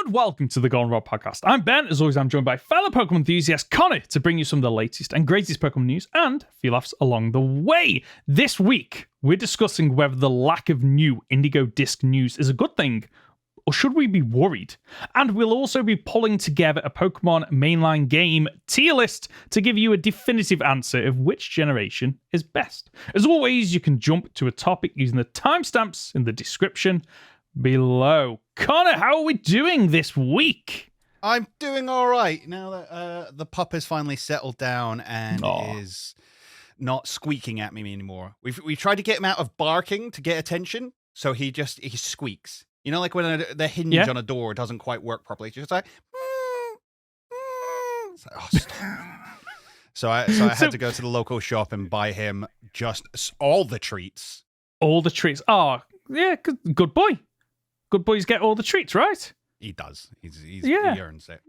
and welcome to the Goldenrod Podcast. I'm Ben. As always, I'm joined by fellow Pokemon enthusiast Conor to bring you some of the latest and greatest Pokemon news and a few laughs along the way. This week, we're discussing whether the lack of new Indigo Disk news is a good thing, or should we be worried? And we'll also be pulling together a Pokemon mainline game tier list to give you a definitive answer of which generation is best. As always, you can jump to a topic using the timestamps in the description below. Conor, how are we doing this week? I'm doing all right now that the pup has finally settled down and is not squeaking at me anymore. We've tried to get him out of barking to get attention, so he squeaks. You know, like when the hinge on a door doesn't quite work properly. It's just like, it's like, oh, stop. So I had to go to the local shop and buy him just all the treats. All the treats. Oh, yeah, good boy. Good boys get all the treats, right? He does. He earns it.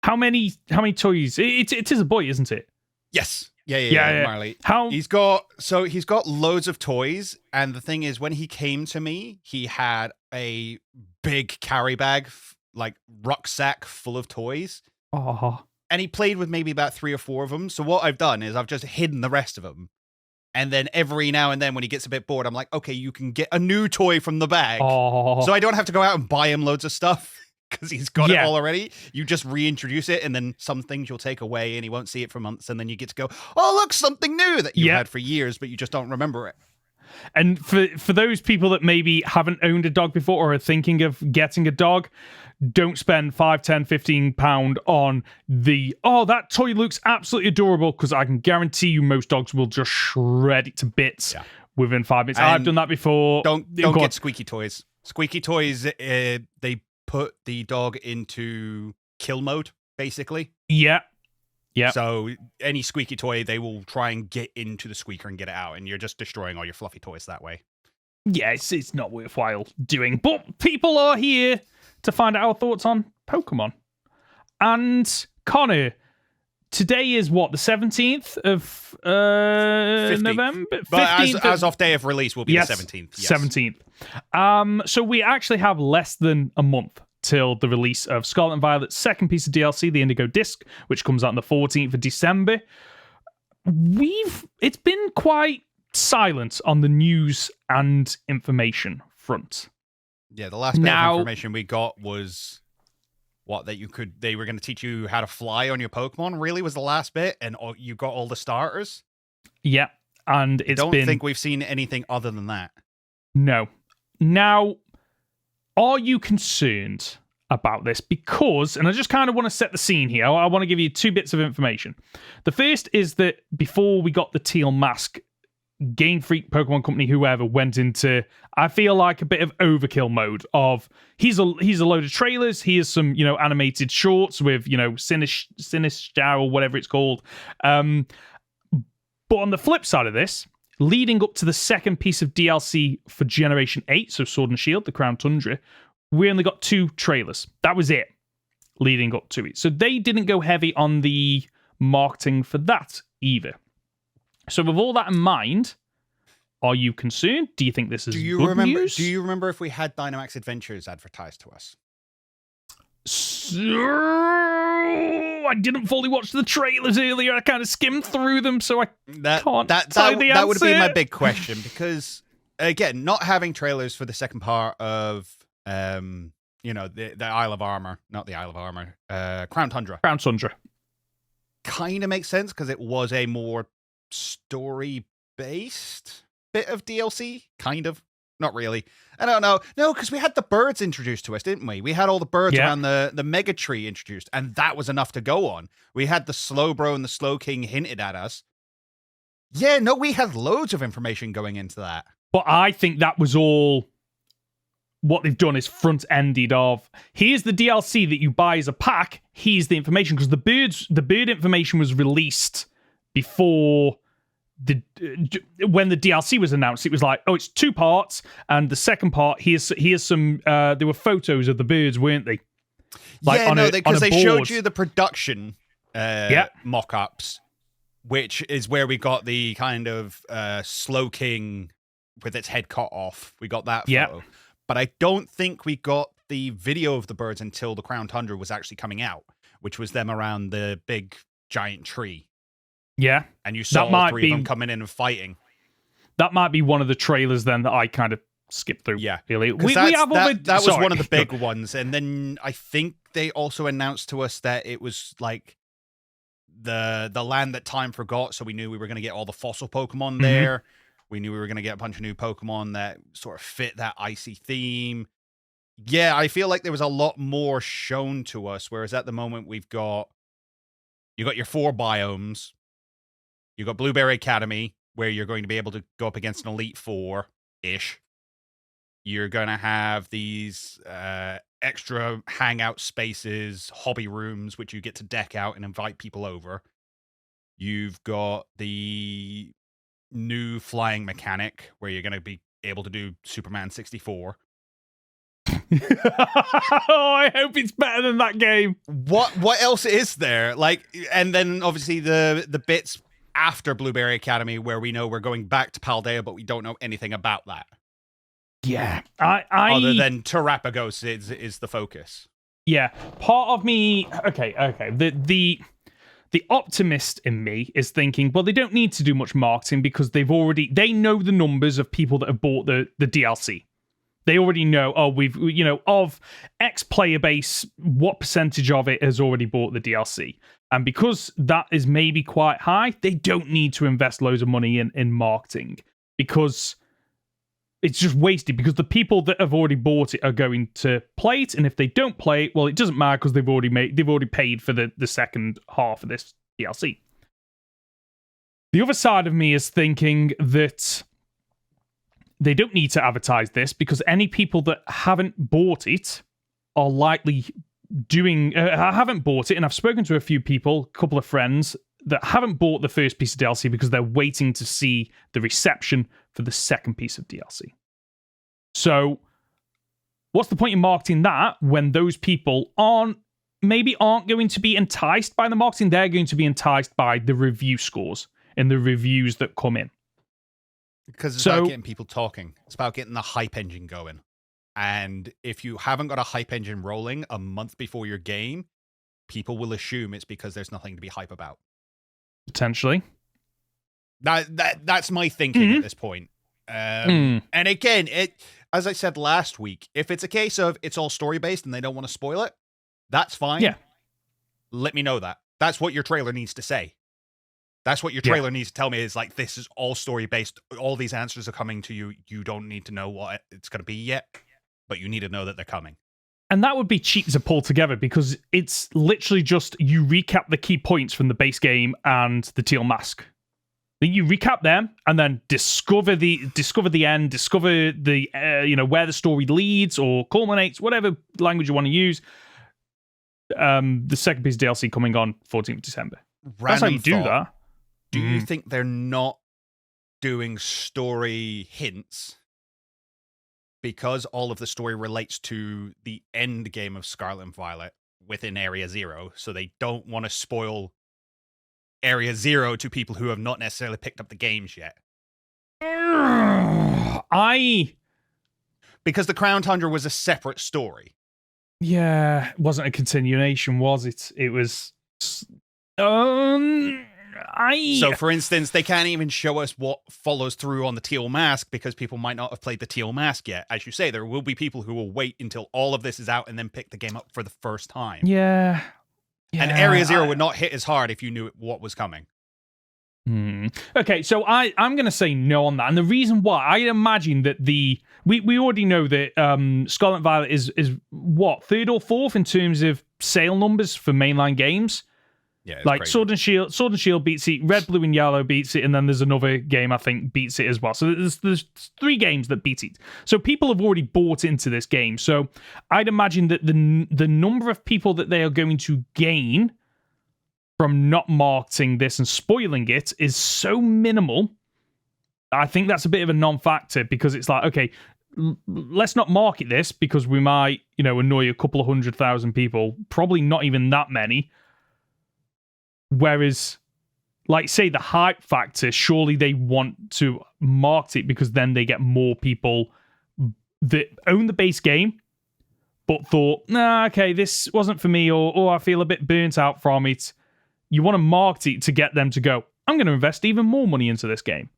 How many toys? It is a boy, isn't it? Yes. Yeah. Marley. He's got loads of toys, and the thing is, when he came to me, he had a big carry bag, like rucksack full of toys. Oh. And he played with maybe about 3 or 4 of them. So what I've done is I've just hidden the rest of them. And then every now and then when he gets a bit bored, I'm like, okay, you can get a new toy from the bag. Oh. So I don't have to go out and buy him loads of stuff because he's got it all already. You just reintroduce it, and then some things you'll take away and he won't see it for months. And then you get to go, oh, look, something new that you've had for years, but you just don't remember it. And for those people that maybe haven't owned a dog before or are thinking of getting a dog, don't spend £5, £10, £15 on that toy looks absolutely adorable, because I can guarantee you most dogs will just shred it to bits within 5 minutes. And I've done that before. Don't get squeaky toys. Squeaky toys, they put the dog into kill mode, basically. Yeah. So any squeaky toy, they will try and get into the squeaker and get it out, and you're just destroying all your fluffy toys that way. Yeah, it's not worthwhile doing. But people are here to find out our thoughts on Pokemon. And Conor, today is what, the 17th of November? 15th. But as of day of release will be the 17th. Yes. 17th. So we actually have less than a month till the release of Scarlet and Violet's second piece of DLC, the Indigo Disk, which comes out on the 14th of December. It's been quite silent on the news and information front. Yeah, the last bit of information we got was they were going to teach you how to fly on your Pokemon, really was the last bit, and you got all the starters. Yeah, and I don't think we've seen anything other than that. No. Now, are you concerned about this? Because, and I just kind of want to set the scene here, I want to give you 2 bits of information. The first is that before we got the teal mask, Game Freak, Pokemon Company, whoever, went into, I feel like, a bit of overkill mode of, here's a load of trailers, here's some, animated shorts with, Sinistar or whatever it's called. But on the flip side of this, leading up to the second piece of DLC for Generation 8, so Sword and Shield, the Crown Tundra, we only got 2 trailers. That was it, leading up to it. So they didn't go heavy on the marketing for that either. So with all that in mind, are you concerned? Do you think this is good news? Do you remember if we had Dynamax Adventures advertised to us? So, I didn't fully watch the trailers earlier. I kind of skimmed through them, so I can't tell you the answer. That would be my big question, because, again, not having trailers for the second part of, the Isle of Armor, not the Isle of Armor, Crown Tundra. Crown Tundra. Kind of makes sense, because it was a more story-based bit of DLC, kind of. Not really. I don't know. No, because we had the birds introduced to us, didn't we? We had all the birds around the Mega Tree introduced, and that was enough to go on. We had the Slowbro and the Slowking hinted at us. Yeah, no, we had loads of information going into that. But I think that was all... What they've done is front-ended of, here's the DLC that you buy as a pack, here's the information, because the bird information was released before when the DLC was announced. It was like, oh, it's 2 parts, and the second part, here's some there were photos of the birds, weren't they? Like because they showed you the production mock-ups, which is where we got the kind of Slowking with its head cut off. We got that photo. But I don't think we got the video of the birds until the Crown Tundra was actually coming out, which was them around the big giant tree. Yeah. And you saw all three of them coming in and fighting. That might be one of the trailers then that I kind of skipped through. Yeah. Really. That was one of the big ones. And then I think they also announced to us that it was like the land that time forgot. So we knew we were going to get all the fossil Pokemon there. We knew we were going to get a bunch of new Pokemon that sort of fit that icy theme. Yeah, I feel like there was a lot more shown to us, whereas at the moment you got your 4 biomes. You got Blueberry Academy, where you're going to be able to go up against an Elite Four-ish. You're going to have these extra hangout spaces, hobby rooms, which you get to deck out and invite people over. You've got the new flying mechanic, where you're going to be able to do Superman 64. I hope it's better than that game. What else is there? Like, and then obviously the bits after Blueberry Academy where we know we're going back to Paldea, but we don't know anything about that. Yeah, other than Terrapagos is the focus. Yeah, part of me. Okay. The optimist in me is thinking, well, they don't need to do much marketing because they know the numbers of people that have bought the DLC. They already know, of X player base, what percentage of it has already bought the DLC. And because that is maybe quite high, they don't need to invest loads of money in marketing because it's just wasted, because the people that have already bought it are going to play it. And if they don't play it, well, it doesn't matter because they've already paid for the second half of this DLC. The other side of me is thinking that they don't need to advertise this because any people that haven't bought it are likely haven't bought it. And I've spoken to a few people, a couple of friends that haven't bought the first piece of DLC because they're waiting to see the reception for the second piece of DLC. So what's the point in marketing that when those people aren't going to be enticed by the marketing? They're going to be enticed by the review scores and the reviews that come in. Because it's about getting people talking. It's about getting the hype engine going. And if you haven't got a hype engine rolling a month before your game, people will assume it's because there's nothing to be hype about. Potentially. That's my thinking at this point. And again, as I said last week, if it's a case of it's all story-based and they don't want to spoil it, that's fine. Yeah. Let me know that. That's what your trailer needs to say. That's what your trailer needs to tell me is like, this is all story-based. All these answers are coming to you. You don't need to know what it's going to be yet, but you need to know that they're coming. And that would be cheap to pull together because it's literally just you recap the key points from the base game and the Teal Mask. Then you recap them and then discover the end, discover the where the story leads or culminates, whatever language you want to use. The second piece of DLC coming on 14th of December. That's how you do that. Do you think they're not doing story hints because all of the story relates to the end game of Scarlet and Violet within Area Zero, so they don't want to spoil Area Zero to people who have not necessarily picked up the games yet? Because the Crown Tundra was a separate story. Yeah, it wasn't a continuation, was it? It was... So, for instance, they can't even show us what follows through on the Teal Mask because people might not have played the Teal Mask yet. As you say, there will be people who will wait until all of this is out and then pick the game up for the first time. Yeah. And Area Zero would not hit as hard if you knew what was coming. Okay, so I'm going to say no on that. And the reason why, I imagine that we already know that Scarlet and Violet is what, third or fourth in terms of sale numbers for mainline games? Yeah, like crazy. Sword and Shield beats it, Red, Blue, and Yellow beats it, and then there's another game I think beats it as well. So there's 3 games that beat it. So people have already bought into this game. So I'd imagine that the number of people that they are going to gain from not marketing this and spoiling it is so minimal. I think that's a bit of a non-factor because it's like, okay, let's not market this because we might, annoy a couple of 100,000 people, probably not even that many. Whereas, like, say, the hype factor, surely they want to market it because then they get more people that own the base game, but thought, nah, okay, this wasn't for me, or I feel a bit burnt out from it. You want to market it to get them to go, I'm going to invest even more money into this game.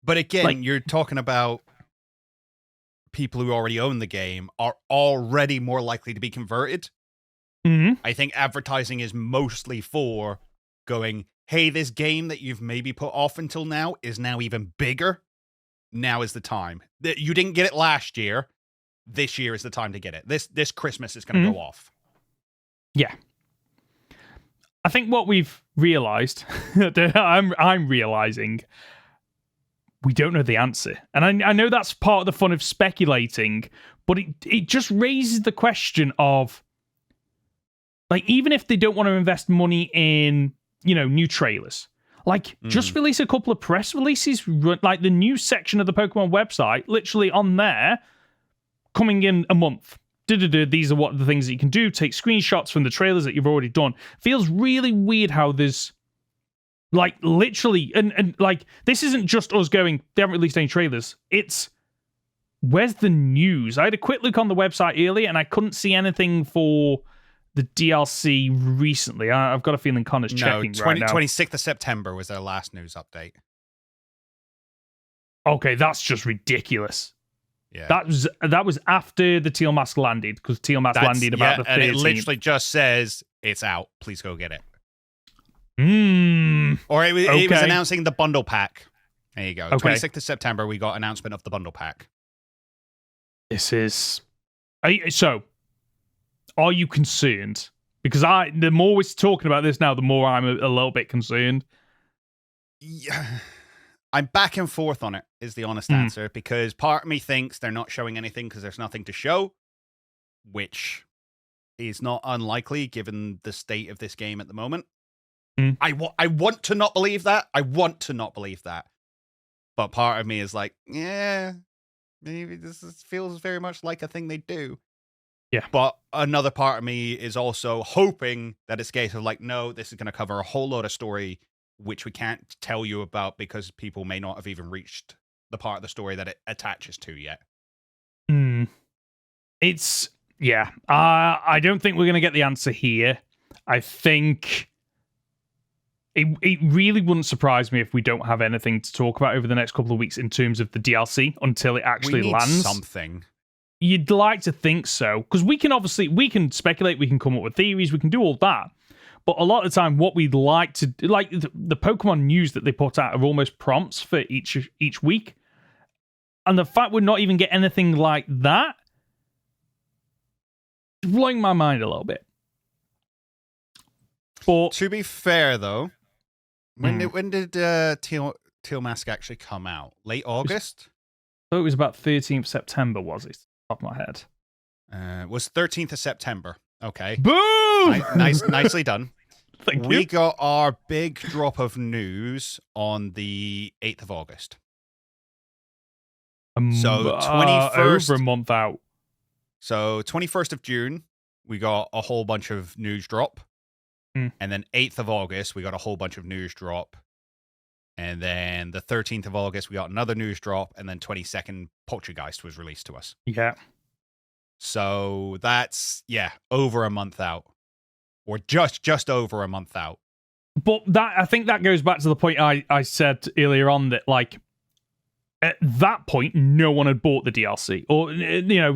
But again, you're talking about people who already own the game are already more likely to be converted. Mm-hmm. I think advertising is mostly for going, hey, this game that you've maybe put off until now is now even bigger. Now is the time. You didn't get it last year. This year is the time to get it. This Christmas is going to go off. Yeah. I think what we've realized, I'm realizing, we don't know the answer. And I know that's part of the fun of speculating, but it just raises the question of, like, even if they don't want to invest money in, new trailers, like, just release a couple of press releases, like the news section of the Pokemon website, literally on there, coming in a month. These are what the things that you can do. Take screenshots from the trailers that you've already done. Feels really weird how there's, like, literally, and like, this isn't just us going, they haven't released any trailers. It's, where's the news? I had a quick look on the website earlier, and I couldn't see anything for the DLC recently. I've got a feeling Connor's checking right now. 26th of September was their last news update. Okay, that's just ridiculous. Yeah, that was after the Teal Mask landed, because Teal Mask landed about the 13th. And it literally just says, it's out. Please go get it. Or it was announcing the bundle pack. There you go. Okay. 26th of September, we got announcement of the bundle pack. This is... So, are you concerned? Because the more we're talking about this now, the more I'm a little bit concerned. Yeah. I'm back and forth on it, is the honest answer, because part of me thinks they're not showing anything because there's nothing to show, which is not unlikely given the state of this game at the moment. I want to not believe that. But part of me is like, yeah, maybe feels very much like a thing they do. Yeah. But another part of me is also hoping that it's a case of like, no, this is going to cover a whole lot of story which we can't tell you about because people may not have even reached the part of the story that it attaches to yet. It's, yeah. I don't think we're going to get the answer here. I think it really wouldn't surprise me if we don't have anything to talk about over the next couple of weeks in terms of the DLC until it actually lands. Something. You'd like to think so, because we can speculate, we can come up with theories, we can do all that. But a lot of the time, what we'd like to do, like the Pokemon news that they put out are almost prompts for each week. And the fact we're not even getting anything like that is blowing my mind a little bit. But to be fair, though, when did Teal Mask actually come out? Late August? So it was about 13th September, was it? Off my head. It was 13th of September. Okay. Boom! Nicely done. Thank you. We got our big drop of news on the 8th of August. So 21st... over a month out. So 21st of June, we got a whole bunch of news drop. And then 8th of August, we got a whole bunch of news drop. And then the 13th of August, we got another news drop. And then 22nd, Poltergeist was released to us. Yeah. So that's, over a month out. Or just over a month out. But I think that goes back to the point I said earlier on that, like, at that point, no one had bought the DLC. Or,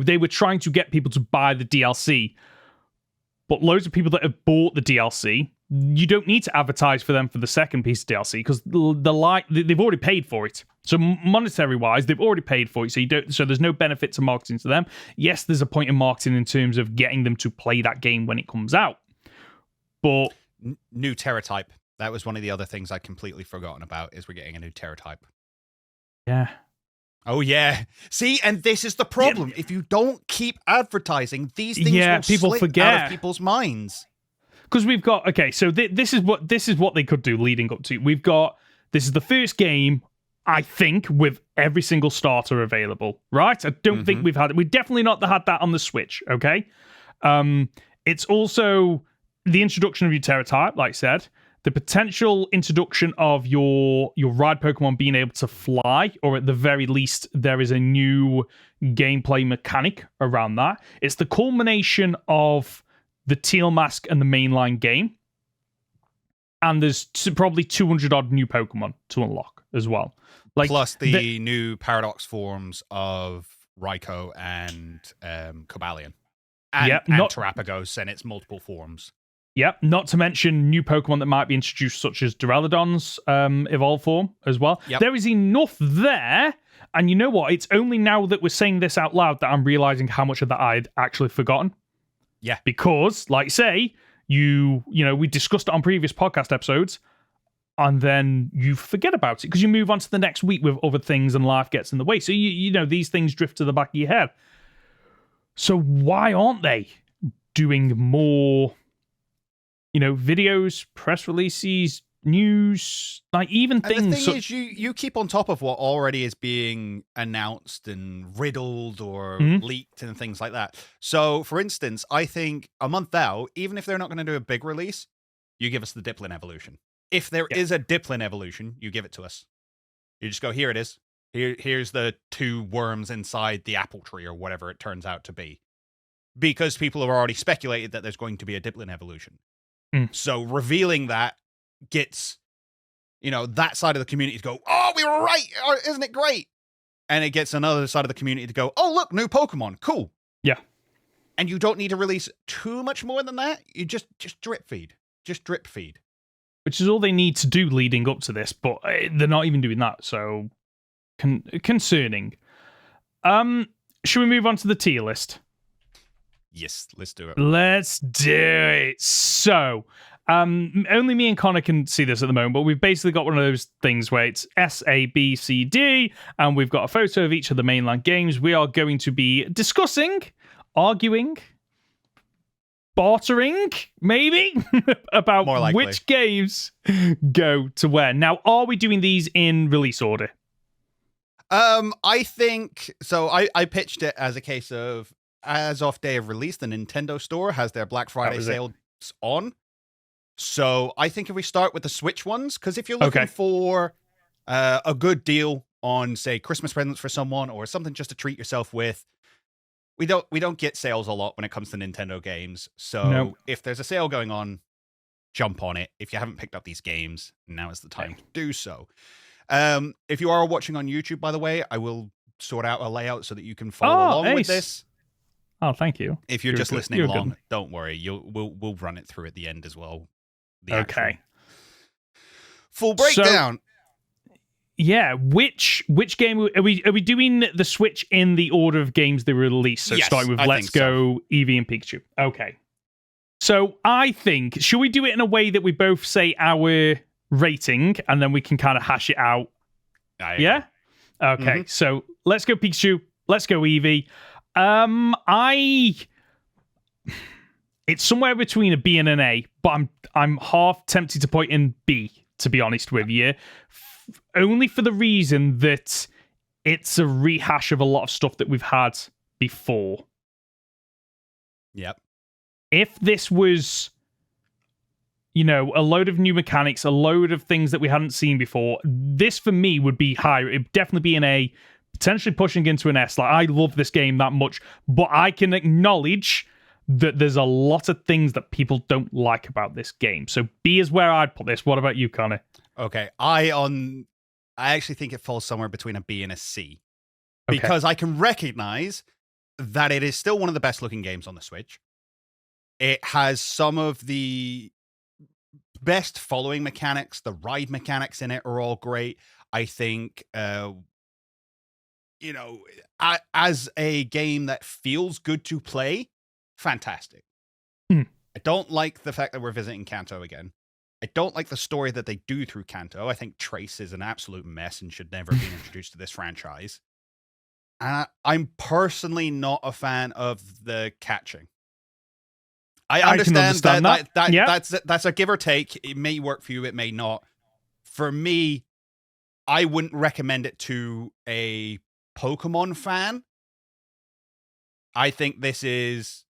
they were trying to get people to buy the DLC. But loads of people that have bought the DLC, you don't need to advertise for them for the second piece of DLC because they've already paid for it. So monetary-wise, they've already paid for it. So there's no benefit to marketing to them. Yes, there's a point in marketing in terms of getting them to play that game when it comes out. But new Terra type. That was one of the other things I'd completely forgotten about, is we're getting a new Terra type. Yeah. Oh, yeah. See, and this is the problem. If you don't keep advertising, these things will people slip forget out of people's minds. Because we've got, okay, so this is what they could do leading up to. This is the first game, I think, with every single starter available, right? I don't think we've definitely not had that on the Switch, okay? It's also the introduction of your Terra type, like I said, the potential introduction of your ride Pokemon being able to fly, or at the very least, there is a new gameplay mechanic around that. It's the culmination of the Teal Mask and the mainline game. And there's probably 200 odd new Pokemon to unlock as well. Plus the new Paradox forms of Raikou and Cobalion. And Terapagos and its multiple forms. Yep, not to mention new Pokemon that might be introduced, such as Duraludon's evolved form as well. Yep. There is enough there, and you know what? It's only now that we're saying this out loud that I'm realizing how much of that I'd actually forgotten. Yeah. Because, like say, you know, we discussed it on previous podcast episodes, and then you forget about it because you move on to the next week with other things and life gets in the way. So, you know, these things drift to the back of your head. So why aren't they doing more, you know, videos, press releases, news, like even things? And the thing is, you keep on top of what already is being announced and riddled or leaked and things like that. So, for instance, I think a month out, even if they're not going to do a big release, you give us the Diplin evolution. If there is a Diplin evolution, you give it to us. You just go, here it is. Here's the 2 worms inside the apple tree or whatever it turns out to be. Because people have already speculated that there's going to be a Diplin evolution. So revealing that gets, you know, that side of the community to go, oh, we were right. Oh, isn't it great? And it gets another side of the community to go, oh, look, new Pokemon. Cool. Yeah. And you don't need to release too much more than that. You just drip feed. Just drip feed. Which is all they need to do leading up to this, but they're not even doing that. So concerning. Should we move on to the tier list? Yes, let's do it. Let's do it. So, only me and Conor can see this at the moment, but we've basically got one of those things where it's S, A, B, C, D, and we've got a photo of each of the mainline games. We are going to be discussing, arguing, bartering, maybe, about which games go to where. Now, are we doing these in release order? I think so. I pitched it as a case of, as of day of release, the Nintendo Store has their Black Friday sales on. So I think if we start with the Switch ones, because if you're looking for a good deal on, say, Christmas presents for someone or something just to treat yourself with, we don't get sales a lot when it comes to Nintendo games. So if there's a sale going on, jump on it. If you haven't picked up these games, now is the time to do so. If you are watching on YouTube, by the way, I will sort out a layout so that you can follow along with this. Oh, thank you. If you're just listening along, don't worry. We'll run it through at the end as well. Okay. Full breakdown. So, yeah, which game are we doing the Switch in the order of games they released? So starting with Let's Go, Eevee, and Pikachu. Okay. So I think, should we do it in a way that we both say our rating and then we can kind of hash it out? Yeah? Okay. So Let's Go Pikachu, Let's Go Eevee. It's somewhere between a B and an A, but I'm half tempted to point in B, to be honest with you. Only for the reason that it's a rehash of a lot of stuff that we've had before. Yep. If this was, you know, a load of new mechanics, a load of things that we hadn't seen before, this for me would be higher. It'd definitely be an A, potentially pushing into an S. Like, I love this game that much, but I can acknowledge that there's a lot of things that people don't like about this game. So B is where I'd put this. What about you, Conor? Okay, I actually think it falls somewhere between a B and a C. Because I can recognize that it is still one of the best looking games on the Switch. It has some of the best following mechanics. The ride mechanics in it are all great. I think, you know, as a game that feels good to play, fantastic. I don't like the fact that we're visiting Kanto again. I don't like the story that they do through Kanto. I think Trace is an absolute mess and should never have been introduced to this franchise. And I'm personally not a fan of the catching. I understand that. That's a give or take. It may work for you, it may not. For me, I wouldn't recommend it to a Pokemon fan. I think this is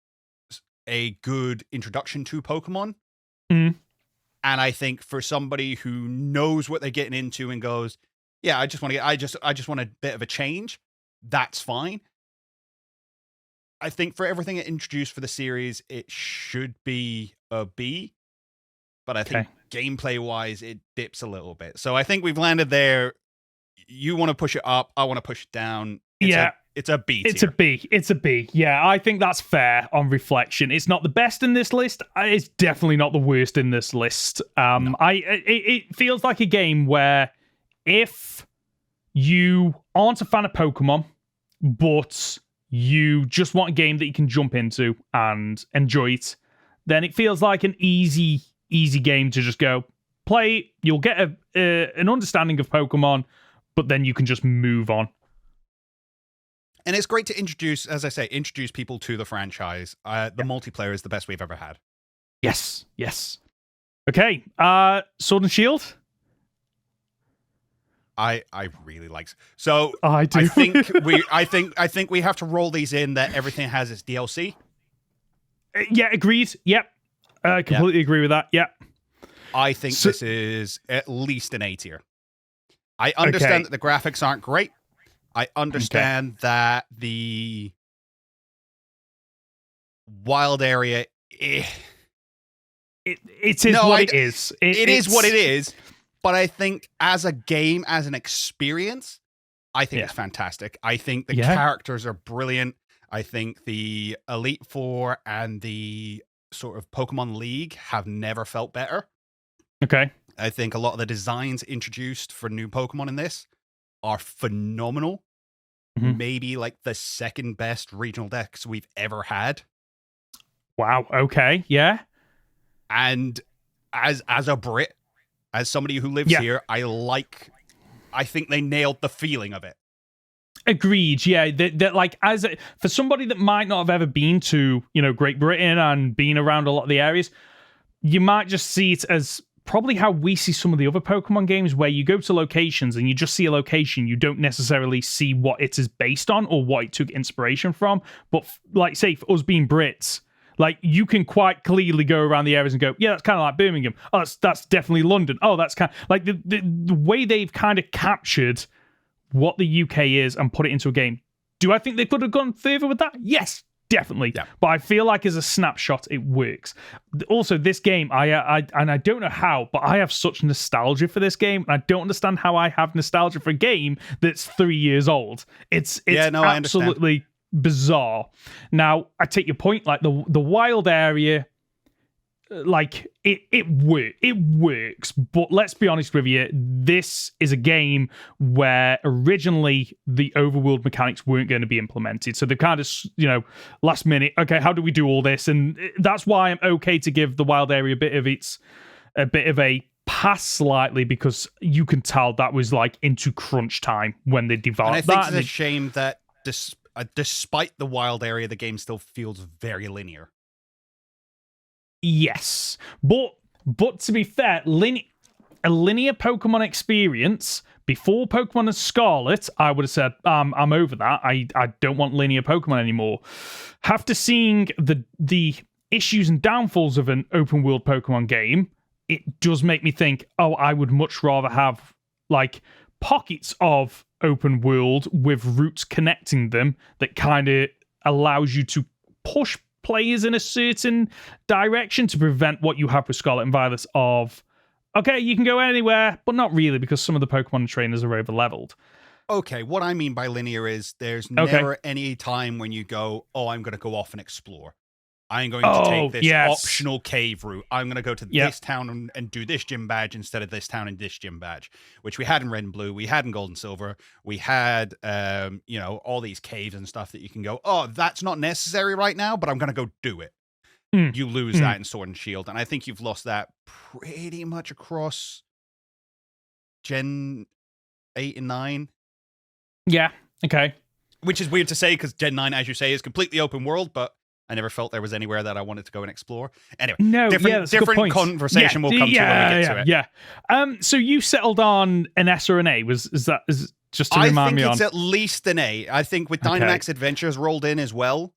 a good introduction to Pokemon. And I think for somebody who knows what they're getting into and goes, yeah, I just want a bit of a change, that's fine. I think for everything it introduced for the series, it should be a B. But I think gameplay-wise, it dips a little bit. So I think we've landed there. You want to push it up. I want to push it down. It's a B tier. It's a B. Yeah, I think that's fair on reflection. It's not the best in this list. It's definitely not the worst in this list. No. It feels like a game where if you aren't a fan of Pokemon, but you just want a game that you can jump into and enjoy it, then it feels like an easy game to just go play. You'll get an understanding of Pokemon, but then you can just move on. And it's great to introduce people to the franchise. The multiplayer is the best we've ever had. Yes. Okay, Sword and Shield. I really like. So I do. I think we have to roll these in that everything has its DLC. Yeah, agreed. Yep. I completely agree with that. Yep. I think this is at least an A tier. I understand that the graphics aren't great. I understand that the wild area it is what it is. It is what it is. But I think as a game, as an experience, I think it's fantastic. I think the characters are brilliant. I think the Elite Four and the sort of Pokemon League have never felt better. Okay. I think a lot of the designs introduced for new Pokemon in this are phenomenal. Mm-hmm. Maybe like the second best regional decks we've ever had. Wow. Okay. Yeah. And as a Brit, as somebody who lives here, I think they nailed the feeling of it. Agreed. Yeah. That like for somebody that might not have ever been to, Great Britain and been around a lot of the areas, you might just see it as probably how we see some of the other Pokemon games, where you go to locations and you just see a location. You don't necessarily see what it is based on or what it took inspiration from. But like, say, for us being Brits, like, you can quite clearly go around the areas and go, yeah, that's kind of like Birmingham. Oh, that's definitely London. Oh, that's kind of like the way they've kind of captured what the UK is and put it into a game. Do I think they could have gone further with that? Yes, definitely. Yeah. But I feel like as a snapshot, it works. Also, this game, I don't know how, but I have such nostalgia for this game. And I don't understand how I have nostalgia for a game that's 3 years old. It's absolutely bizarre. Now, I take your point, like the wild area, like it works, but let's be honest with you, this is a game where originally the overworld mechanics weren't going to be implemented, so they're kind of last minute, okay, how do we do all this? And that's why I'm okay to give the wild area a bit of a pass slightly, because you can tell that was like into crunch time when they developed that. And I think it's a shame that despite the wild area, the game still feels very linear. Yes, but to be fair, a linear Pokemon experience before Pokemon and Scarlet, I would have said, I'm over that. I don't want linear Pokemon anymore. After seeing the issues and downfalls of an open world Pokemon game, it does make me think, oh, I would much rather have like pockets of open world with routes connecting them that kind of allows you to push players in a certain direction to prevent what you have with Scarlet and Violet of, okay, you can go anywhere, but not really, because some of the Pokemon trainers are over leveled. Okay, what I mean by linear is there's never any time when you go, oh, I'm going to go off and explore. I'm going to take this optional cave route. I'm going to go to this town and do this gym badge instead of this town and this gym badge, which we had in Red and Blue. We had in Gold and Silver. We had, all these caves and stuff that you can go, oh, that's not necessary right now, but I'm going to go do it. You lose that in Sword and Shield. And I think you've lost that pretty much across Gen 8 and 9. Yeah, okay. Which is weird to say because Gen 9, as you say, is completely open world, but I never felt there was anywhere that I wanted to go and explore. Anyway, different conversation will come to when we get to it. Yeah. So you settled on an S or an A? Is just to remind me on? I think it's at least an A. I think with Dynamax Adventures rolled in as well,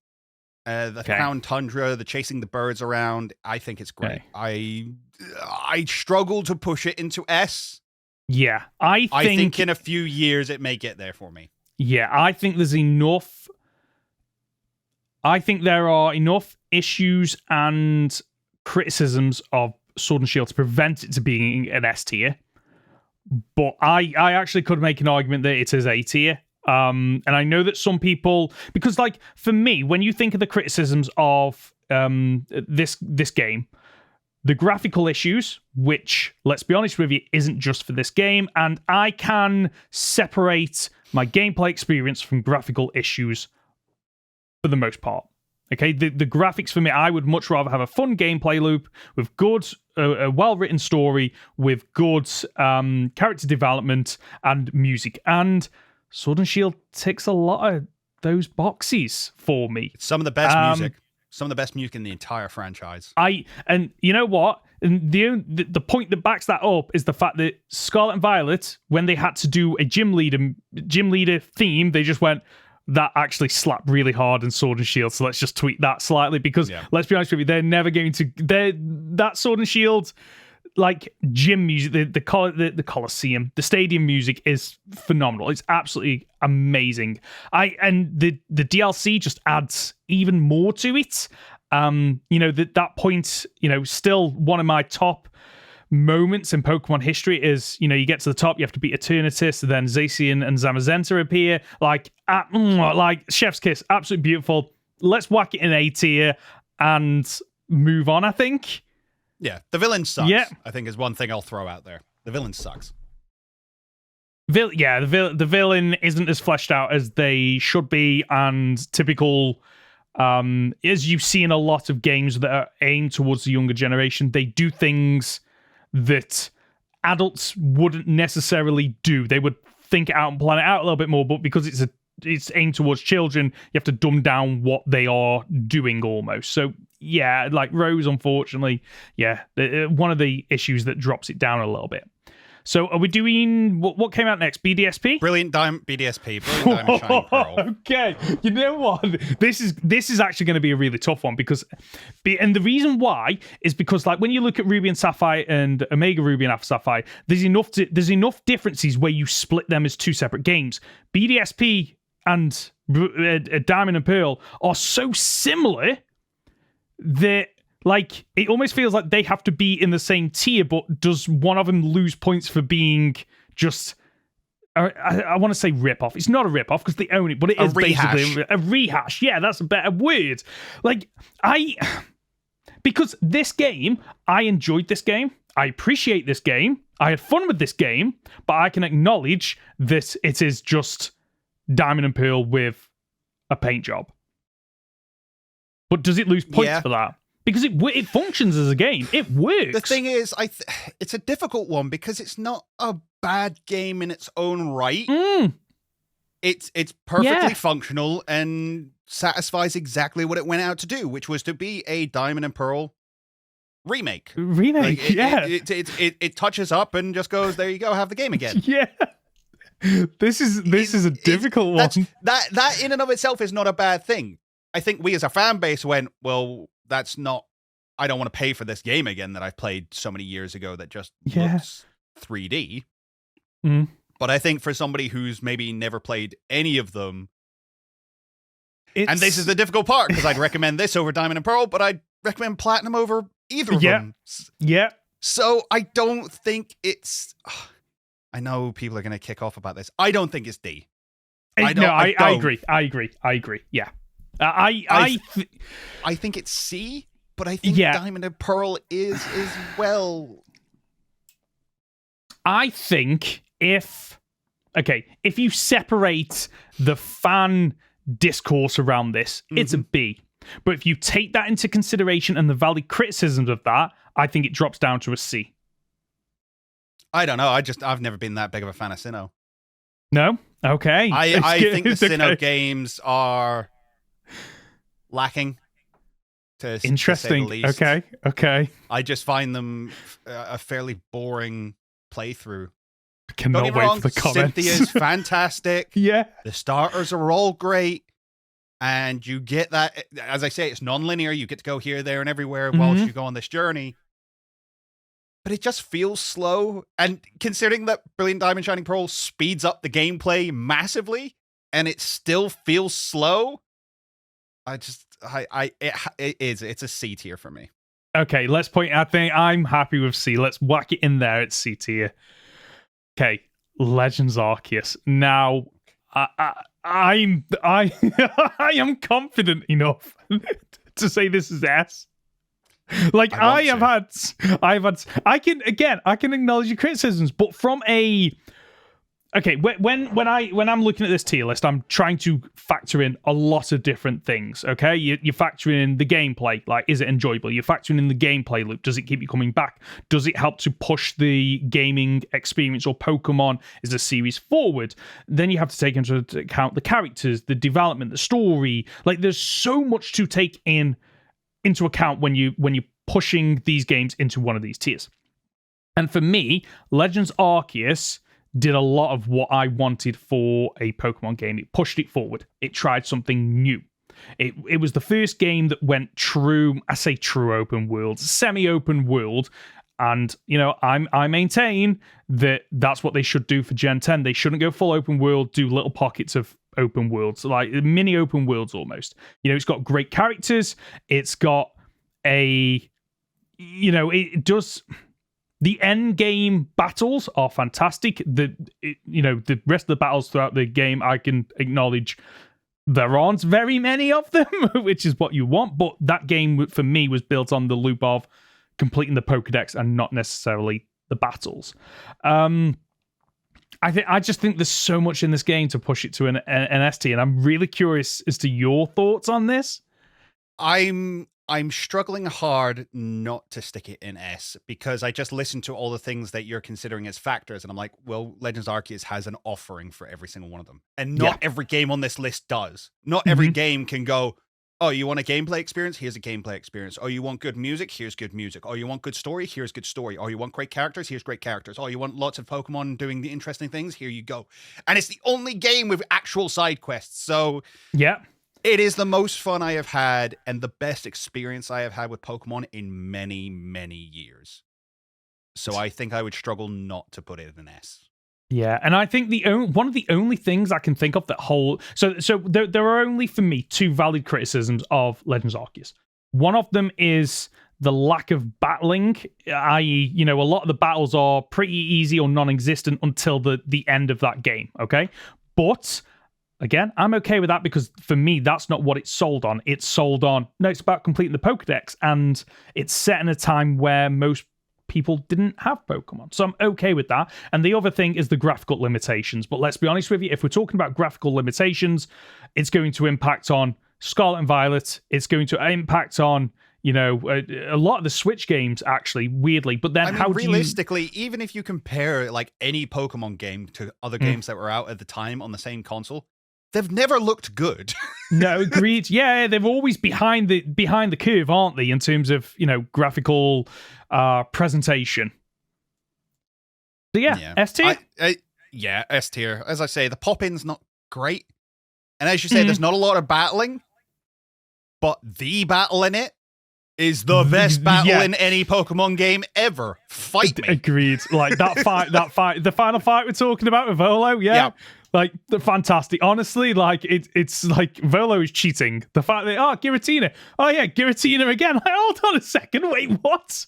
the Crown Tundra, the chasing the birds around, I think it's great. I struggle to push it into S. Yeah, I think in a few years it may get there for me. Yeah, I think there's enough I think there are enough issues and criticisms of Sword and Shield to prevent it to being an S tier. But I actually could make an argument that it is A tier. And I know that some people, because like for me, when you think of the criticisms of this game, the graphical issues, which, let's be honest with you, isn't just for this game, and I can separate my gameplay experience from graphical issues for the most part. Okay, the graphics for me, I would much rather have a fun gameplay loop with good, a well-written story, with good character development and music. And Sword and Shield ticks a lot of those boxes for me. Some of the best music. Some of the best music in the entire franchise. And you know what? And the point that backs that up is the fact that Scarlet and Violet, when they had to do a gym leader theme, they just went, that actually slapped really hard in Sword and Shield, so let's just tweak that slightly, because let's be honest with you, they're never going to that Sword and Shield like gym music, the Colosseum, the stadium music is phenomenal. It's absolutely amazing. And the DLC just adds even more to it. That point, still one of my top moments in Pokemon history is, you get to the top, you have to beat Eternatus, then Zacian and Zamazenta appear. Like chef's kiss, absolutely beautiful. Let's whack it in A tier and move on, I think. Yeah, the villain sucks. Yeah. I think is one thing I'll throw out there. The villain sucks. The villain isn't as fleshed out as they should be, and typical, as you see in a lot of games that are aimed towards the younger generation, they do things that adults wouldn't necessarily do. They would think it out and plan it out a little bit more, but because it's aimed towards children, you have to dumb down what they are doing almost. So yeah, like Rose, unfortunately, one of the issues that drops it down a little bit. So are we doing what came out next? BDSP? Brilliant Diamond Shining Pearl. Okay, you know what? This is actually going to be a really tough one, because and the reason why is because like when you look at Ruby and Sapphire and Omega Ruby and Alpha Sapphire, there's enough differences where you split them as two separate games. BDSP and Diamond and Pearl are so similar that like it almost feels like they have to be in the same tier, but does one of them lose points for being just I want to say rip-off. It's not a rip-off because they own it, but it is basically a rehash. Yeah, that's a better word. Like because this game, I enjoyed this game. I appreciate this game. I had fun with this game, but I can acknowledge that it is just Diamond and Pearl with a paint job. But does it lose points for that? Because it functions as a game. It works. The thing is, it's a difficult one because it's not a bad game in its own right. It's perfectly functional and satisfies exactly what it went out to do, which was to be a Diamond and Pearl remake. It touches up and just goes, there you go, have the game again. Yeah. This is a difficult one. That in and of itself is not a bad thing. I think we as a fan base went, well, I don't want to pay for this game again that I've played so many years ago that just looks 3D. But I think for somebody who's maybe never played any of them, and this is the difficult part, because I'd recommend this over Diamond and Pearl, but I'd recommend Platinum over either of them. Yeah. So I don't think it's... I know people are going to kick off about this. I don't think it's D. I agree. Yeah. I think it's C, but I think Diamond and Pearl is well. I think if you separate the fan discourse around this, it's a B. But if you take that into consideration and the valid criticisms of that, I think it drops down to a C. I don't know. I've never been that big of a fan of Sinnoh. No? Okay. I think the Sinnoh games are lacking. Interesting. To say the least. Okay. I just find them a fairly boring playthrough. I cannot wait for the comments. Cynthia's fantastic. Yeah. The starters are all great. And you get that, as I say, it's non-linear. You get to go here, there, and everywhere whilst you go on this journey. But it just feels slow. And considering that Brilliant Diamond Shining Pearl speeds up the gameplay massively, and it still feels slow, it's a C tier for me. Okay, let's point. I think I'm happy with C. Let's whack it in there at C tier. Okay, Legends Arceus. Now, I am confident enough to say this is S. Like I can acknowledge your criticisms, but from a when I'm looking at this tier list, I'm trying to factor in a lot of different things. Okay, you factor in the gameplay, like is it enjoyable? You're factoring in the gameplay loop. Does it keep you coming back? Does it help to push the gaming experience or Pokemon as a series forward? Then you have to take into account the characters, the development, the story. Like there's so much to take into account when you're pushing these games into one of these tiers. And for me, Legends Arceus did a lot of what I wanted for a Pokemon game. It pushed it forward. It tried something new. It was the first game that went true open world, semi-open world. And, I maintain that that's what they should do for Gen 10. They shouldn't go full open world, do little pockets of open worlds, like mini open worlds almost. It's got great characters. It's got it does... The end game battles are fantastic. The rest of the battles throughout the game, I can acknowledge there aren't very many of them, which is what you want. But that game for me was built on the loop of completing the Pokédex and not necessarily the battles. I just think there's so much in this game to push it to an ST, and I'm really curious as to your thoughts on this. I'm struggling hard not to stick it in S because I just listened to all the things that you're considering as factors, and I'm like, well, Legends Arceus has an offering for every single one of them. And not every game on this list does. Not every game can go, oh, you want a gameplay experience? Here's a gameplay experience. Oh, you want good music? Here's good music. Oh, you want good story? Here's good story. Oh, you want great characters? Here's great characters. Oh, you want lots of Pokemon doing the interesting things? Here you go. And it's the only game with actual side quests. So yeah. It is the most fun I have had and the best experience I have had with Pokemon in many, many years. So I think I would struggle not to put it in an S. Yeah, and I think one of the only things I can think of that so there are only for me two valid criticisms of Legends Arceus. One of them is the lack of battling, i.e., a lot of the battles are pretty easy or non-existent until the end of that game. Okay, but again, I'm okay with that because for me, that's not what it's sold on. It's sold on, no, it's about completing the Pokédex, and it's set in a time where most people didn't have Pokemon. So I'm okay with that. And the other thing is the graphical limitations. But let's be honest with you, if we're talking about graphical limitations, it's going to impact on Scarlet and Violet. It's going to impact on, a lot of the Switch games, actually, weirdly. But then realistically, even if you compare like any Pokemon game to other games that were out at the time on the same console, they've never looked good. No, agreed. Yeah, they're always behind the curve, aren't they, in terms of, graphical presentation. So yeah. S tier? Yeah, S tier. As I say, the pop-in's not great. And as you say, there's not a lot of battling, but the battle in it is the best battle in any Pokemon game ever. Fight me. Agreed. Like that fight, the final fight we're talking about with Volo, yeah. Like, they're fantastic. Honestly, like, it's like Volo is cheating. The fact that, Giratina. Oh, yeah, Giratina again. Like, hold on a second. Wait, what?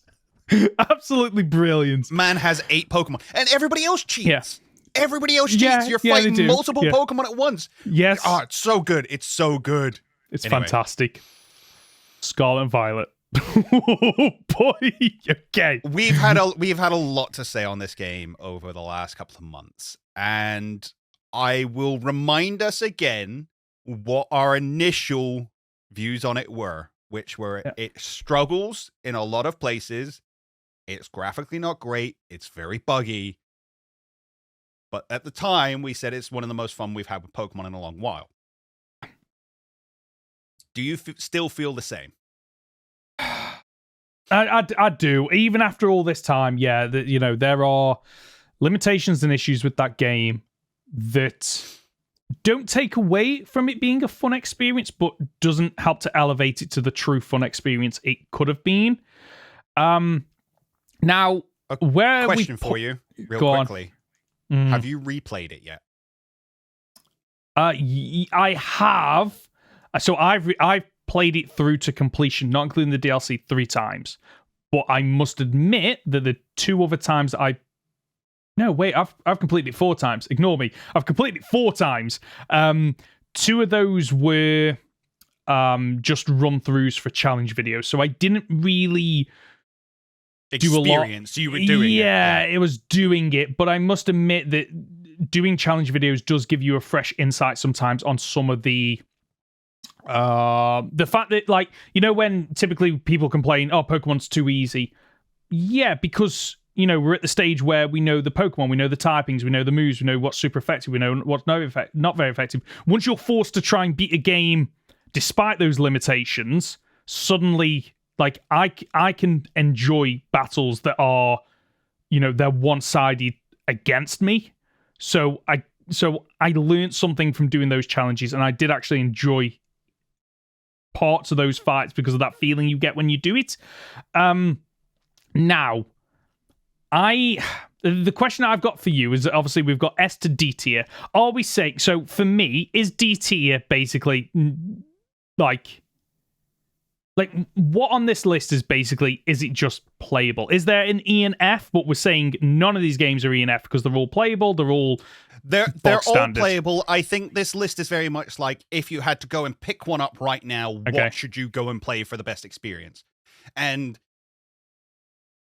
Absolutely brilliant. Man has 8 Pokemon. And everybody else cheats. Yeah. Everybody else cheats. You're fighting multiple Pokemon at once. Yes. Oh, it's so good. It's so good. It's fantastic. Scarlet and Violet. Oh, boy. Okay. We've had a lot to say on this game over the last couple of months. And I will remind us again what our initial views on it were, which were it struggles in a lot of places. It's graphically not great. It's very buggy. But at the time, we said it's one of the most fun we've had with Pokemon in a long while. Do you still feel the same? I do. Even after all this time, yeah, there are limitations and issues with that game that don't take away from it being a fun experience, but doesn't help to elevate it to the true fun experience it could have been. Now, question for you, real quickly. Have you replayed it yet? I have. So I've played it through to completion, not including the DLC, 3 times. But I must admit that the 2 other times that I've completed it 4 times. Ignore me. I've completed it 4 times. 2 of those were just run-throughs for challenge videos. So I didn't really do a lot. You were doing it. Yeah, it was doing it. But I must admit that doing challenge videos does give you a fresh insight sometimes on some of the fact that, like, you know, when typically people complain, oh, Pokemon's too easy. Yeah, because, you know, we're at the stage where we know the Pokemon, we know the typings, we know the moves, we know what's super effective, we know what's not very effective. Once you're forced to try and beat a game despite those limitations, suddenly, like, I can enjoy battles that are, you know, they're one-sided against me. So I learned something from doing those challenges, and I did actually enjoy parts of those fights because of that feeling you get when you do it. Now, the question I've got for you is that obviously we've got S to D tier. Are we saying, so for me, is D tier basically like what on this list is basically, is it just playable? Is there an E and F, but we're saying none of these games are E and F because they're all playable, they're all all playable. I think this list is very much like, if you had to go and pick one up right now, what should you go and play for the best experience? And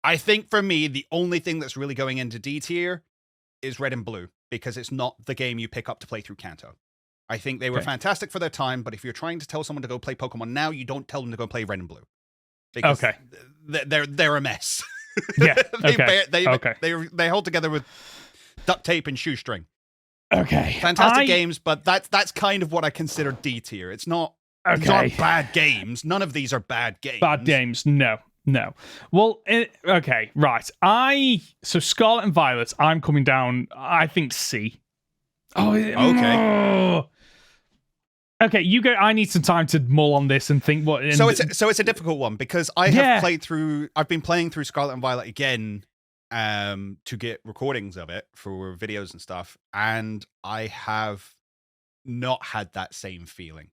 I think for me, the only thing that's really going into D tier is Red and Blue, because it's not the game you pick up to play through Kanto. I think they were fantastic for their time, but if you're trying to tell someone to go play Pokemon now, you don't tell them to go play Red and Blue. Because they're a mess. Yeah. They hold together with duct tape and shoestring. Okay. Fantastic games, but that's kind of what I consider D tier. It's not. These aren't bad games. None of these are bad games. Bad games, no. Well, okay, right. So Scarlet and Violet, I'm coming down, I think C. Oh, okay. Okay, you go. I need some time to mull on this and think what. So it's a difficult one, because I've been playing through Scarlet and Violet again, to get recordings of it for videos and stuff, and I have not had that same feeling.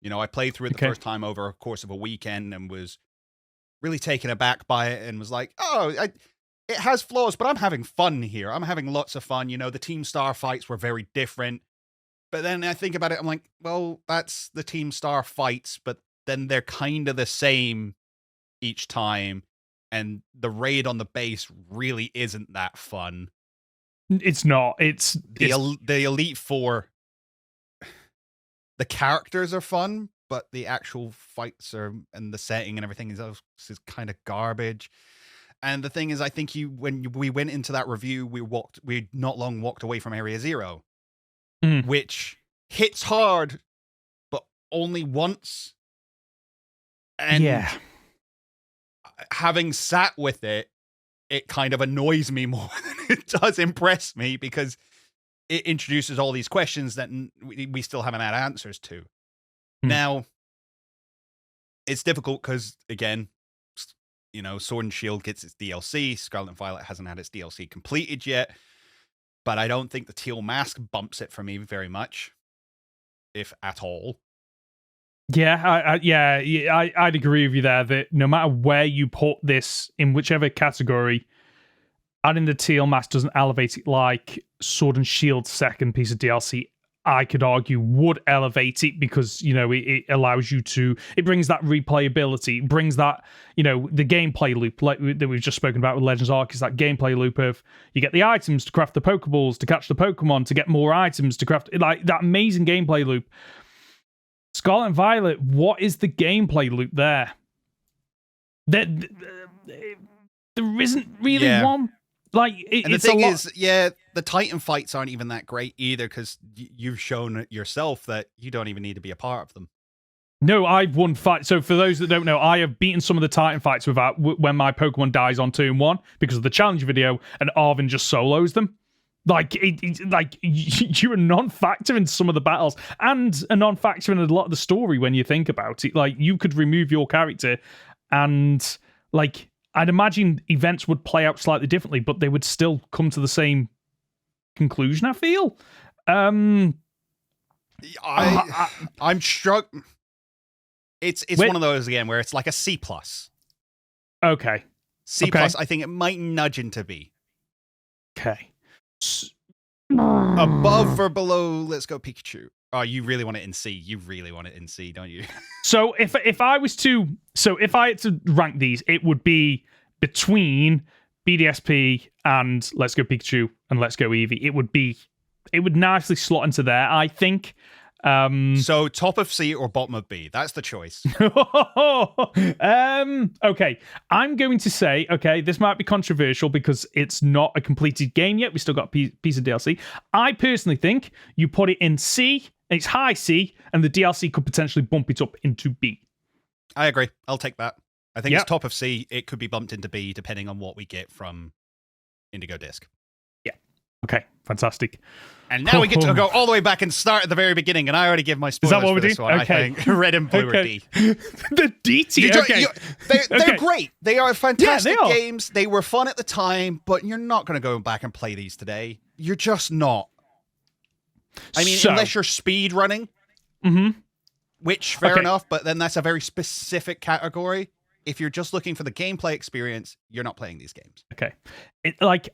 You know, I played through it the first time over a course of a weekend and was really taken aback by it, and was like, it has flaws, but I'm having fun here. I'm having lots of fun. You know, the Team Star fights were very different. But then I think about it, I'm like, well, that's the Team Star fights, but then they're kind of the same each time. And the raid on the base really isn't that fun. It's not. It's the Elite Four. The characters are fun, but the actual fights and the setting and everything is kind of garbage. And the thing is, I think when we went into that review, we not long walked away from Area Zero, which hits hard, but only once. And having sat with it, it kind of annoys me more than it does impress me, because it introduces all these questions that we still haven't had answers to. Now, it's difficult because, again, you know, Sword and Shield gets its DLC. Scarlet and Violet hasn't had its DLC completed yet. But I don't think the teal mask bumps it for me very much, if at all. Yeah, I'd agree with you there that no matter where you put this, in whichever category, adding the teal mask doesn't elevate it like Sword and Shield's second piece of DLC, I could argue, would elevate it, because, you know, it allows you to, it brings that replayability, it brings that, you know, the gameplay loop like that we've just spoken about with Legends Arceus, that gameplay loop of you get the items to craft the Pokeballs, to catch the Pokemon, to get more items, to craft, like that amazing gameplay loop. Scarlet and Violet, what is the gameplay loop there? There isn't really one. Like, and the thing is, the Titan fights aren't even that great either, because you've shown yourself that you don't even need to be a part of them. No, I've won fight. So for those that don't know, I have beaten some of the Titan fights without when my Pokemon dies on turn 1 because of the challenge video, and Arvin just solos them. Like, you're a non-factor in some of the battles, and a non-factor in a lot of the story when you think about it. Like, you could remove your character, and like, I'd imagine events would play out slightly differently, but they would still come to the same conclusion, I feel. I'm struck. It's one of those again where it's like a C plus. Okay. C plus. I think it might nudge into B. Okay. Above or below Let's Go Pikachu. Oh, you really want it in C. You really want it in C, don't you? So if I had to rank these, it would be between BDSP and Let's Go Pikachu and Let's Go Eevee. It would nicely slot into there, I think. So top of C or bottom of B? That's the choice. Okay. I'm going to say, this might be controversial because it's not a completed game yet. We still got a piece of DLC. I personally think you put it in C, it's high C, and the DLC could potentially bump it up into B. I agree. I'll take that. I think it's top of C. It could be bumped into B depending on what we get from Indigo Disk. Yeah. Okay. Fantastic. And now we get to go all the way back and start at the very beginning, and I already give my spoilers. Is that what for we this do? one. Okay. I think Red and Blue are D. The D tier. They're great. They are fantastic they are. games. They were fun at the time, but you're not going to go back and play these today. You're just not. I mean, unless you're speed running, which fair enough, but then that's a very specific category. If you're just looking for the gameplay experience, you're not playing these games. Okay. It, like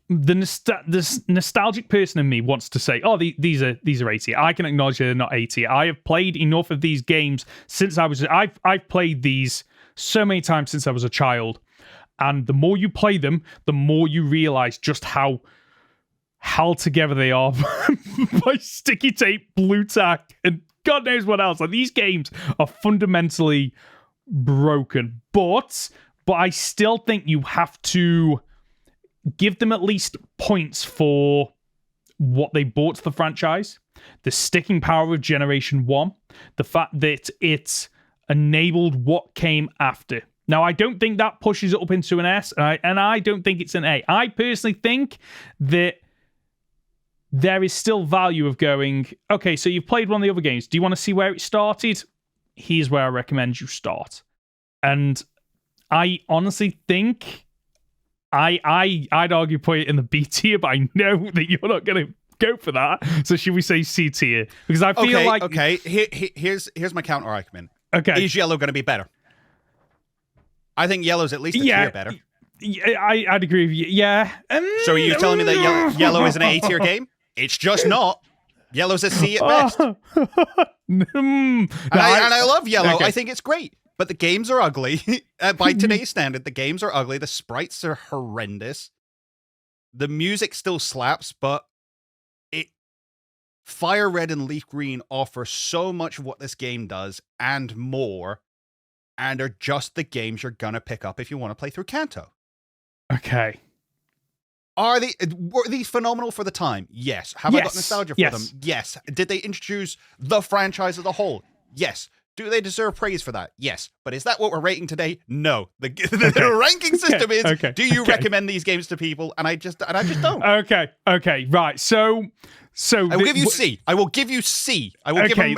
the nostalgic person in me wants to say, oh, these are A tier. I can acknowledge they're not A tier. I have played enough of these games since I've played these so many times since I was a child. And the more you play them, the more you realize just how held together they are by sticky tape, blue tack, and God knows what else. Like, these games are fundamentally broken, but I still think you have to give them at least points for what they brought to the franchise, the sticking power of Generation 1, the fact that it enabled what came after. Now, I don't think that pushes it up into an S, and I don't think it's an A. I personally think that there is still value of going, okay, so you've played one of the other games. Do you want to see where it started? Here's where I recommend you start. And I honestly think I'd argue put it in the B tier, but I know that you're not going to go for that. So should we say C tier? Because I feel like... Okay, here's my counter argument. Okay. Is Yellow going to be better? I think Yellow's at least a tier better. I'd agree with you. Yeah. So are you telling me that Yellow is an A tier game? It's just not. Yellow's a C at best. And I love Yellow. Okay. I think it's great. But the games are ugly. By today's standard, the games are ugly. The sprites are horrendous. The music still slaps, but Fire Red and Leaf Green offer so much of what this game does and more, and are just the games you're going to pick up if you want to play through Kanto. Okay. Were these phenomenal for the time? Yes. Have I got nostalgia for them? Yes. Did they introduce the franchise as a whole? Yes. Do they deserve praise for that? Yes. But is that what we're rating today? No. The ranking system is, do you recommend these games to people? And I just don't. Okay. Right. So I will give you C. I will give you C. I will give them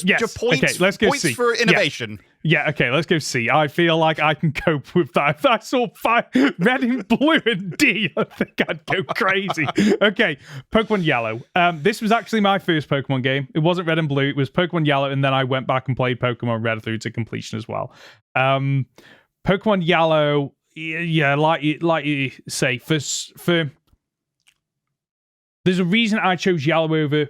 just points, let's go points C. for innovation. Yeah, okay, let's go C. I feel like I can cope with that. If I saw Red and Blue and D, I think I'd go crazy. Okay, Pokemon Yellow. This was actually my first Pokemon game. It wasn't Red and Blue. It was Pokemon Yellow, and then I went back and played Pokemon Red through to completion as well. Pokemon Yellow, yeah, like you say, for there's a reason I chose Yellow over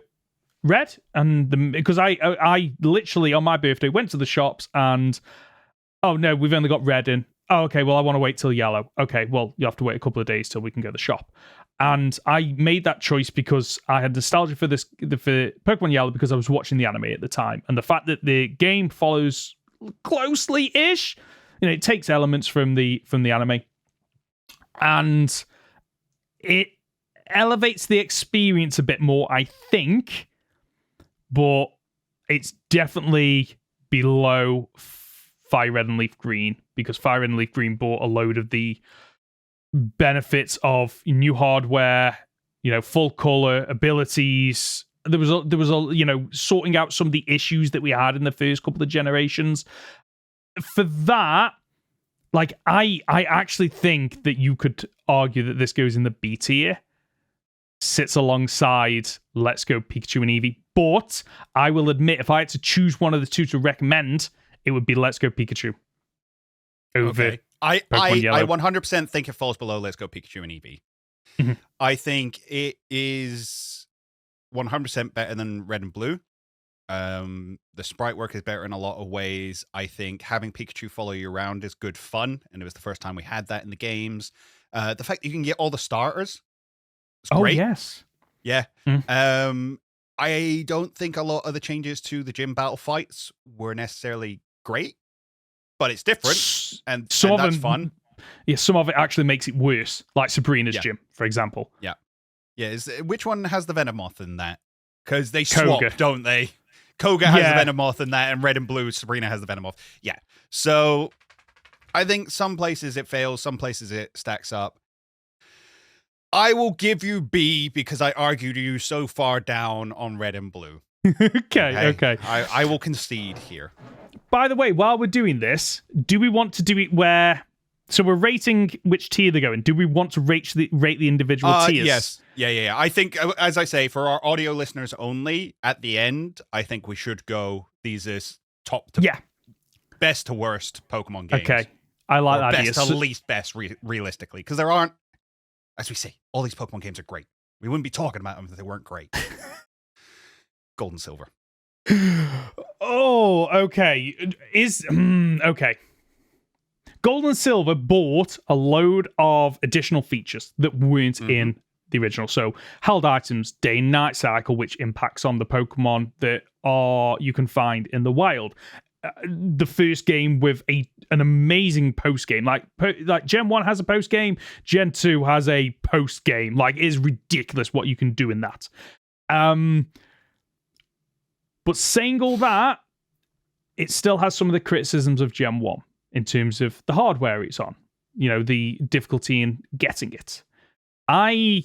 Red, and because I literally on my birthday went to the shops and, oh no, we've only got Red in. Oh, okay, well I want to wait till Yellow. Okay, well you have to wait a couple of days till we can go to the shop. And I made that choice because I had nostalgia for Pokemon Yellow because I was watching the anime at the time, and the fact that the game follows closely-ish, it takes elements from the anime, and it elevates the experience a bit more, I think. But it's definitely below Fire Red and Leaf Green, because Fire Red and Leaf Green brought a load of the benefits of new hardware, full color abilities. There was a sorting out some of the issues that we had in the first couple of generations. For that, like I actually think that you could argue that this goes in the B tier, sits alongside Let's Go Pikachu and Eevee. But I will admit, if I had to choose one of the two to recommend, it would be Let's Go Pikachu. Over I Yellow. 100% think it falls below Let's Go Pikachu and Eevee. Mhm. I think it is 100% better than Red and Blue. The sprite work is better in a lot of ways. I think having Pikachu follow you around is good fun, and it was the first time we had that in the games. The fact that you can get all the starters is great. Oh, yes. Yeah. I don't think a lot of the changes to the gym battle fights were necessarily great, but it's different, and that's fun. Yeah, some of it actually makes it worse, like Sabrina's gym, for example. Yeah. Which one has the Venomoth in that? Because they swap, don't they? Koga has the Venomoth in that, and Red and Blue, Sabrina has the Venomoth. Yeah. So I think some places it fails, some places it stacks up. I will give you B because I argued you so far down on Red and Blue. Okay. I will concede here. By the way, while we're doing this, do we want to do it where... So we're rating which tier they're going. Do we want to rate the individual tiers? Yes. Yeah. I think, as I say, for our audio listeners only, at the end, I think we should go these as top to best to worst Pokemon games. Okay. I like that idea. Best to least best, realistically. Because there aren't, as we say, all these Pokemon games are great. We wouldn't be talking about them if they weren't great. Gold and Silver. Oh, okay. Okay. Gold and Silver bought a load of additional features that weren't in the original. So held items, day and night cycle, which impacts on the Pokemon that you can find in the wild. The first game with an amazing post game, like Gen 1 has a post game, Gen 2 has a post game. Like, it is ridiculous what you can do in that. But saying all that, it still has some of the criticisms of Gen 1 in terms of the hardware it's on, the difficulty in getting it. I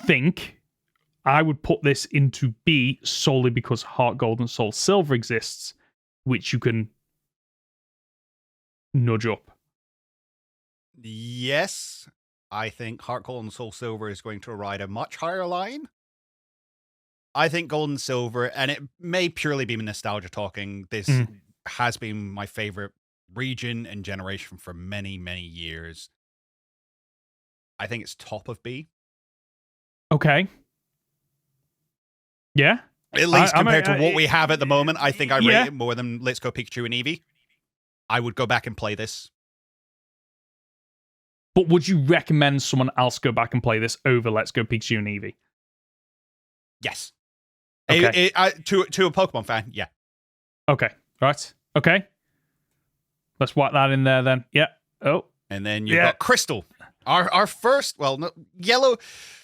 think I would put this into B solely because Heart Gold and Soul Silver exists, which you can nudge up. Yes, I think Heart Gold and Soul Silver is going to ride a much higher line. I think Gold and Silver, and it may purely be nostalgia talking, this has been my favorite region and generation for many, many years. I think it's top of B. Okay. Yeah. At least compared to what we have at the moment, I think I rate it more than Let's Go Pikachu and Eevee. I would go back and play this. But would you recommend someone else go back and play this over Let's Go Pikachu and Eevee? Yes. Okay. To a Pokemon fan, yeah. Okay. Right. Okay. Let's whack that in there then. Yeah. Oh. And then you've got Crystal. Our first, Yellow.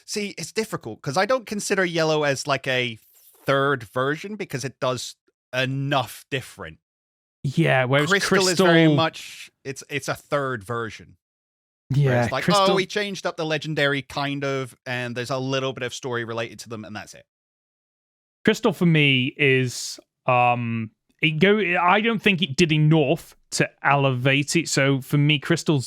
See, it's difficult because I don't consider Yellow as like a third version because it does enough different. Yeah, whereas Crystal is very much, it's a third version. Yeah, it's like, Crystal... we changed up the legendary kind of, and there's a little bit of story related to them, and that's it. Crystal for me is I don't think it did enough to elevate it. So for me, Crystal,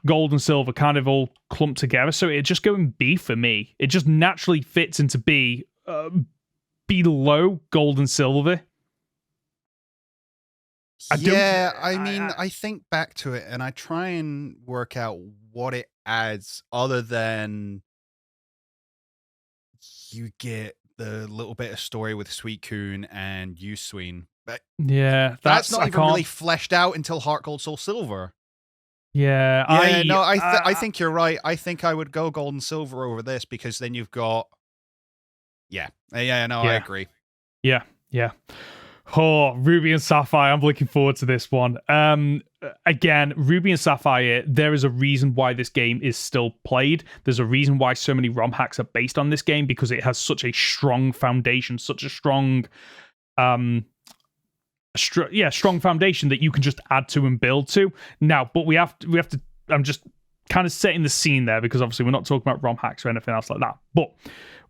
Gold, and Silver kind of all clumped together. So it just going B for me. It just naturally fits into B, below Gold and Silver. I think back to it and I try and work out what it adds other than you get the little bit of story with Suicune and Yusween. But yeah, that's not even really fleshed out until Heart Gold Soul Silver. Yeah, I think you're right. I think I would go Gold and Silver over this because then you've got I agree. Yeah. Oh, Ruby and Sapphire. I'm looking forward to this one. Again, Ruby and Sapphire, there is a reason why this game is still played. There's a reason why so many ROM hacks are based on this game because it has such a strong foundation, such a strong strong foundation that you can just add to and build to. Now, but we have to I'm just kind of setting the scene there because obviously we're not talking about ROM hacks or anything else like that. But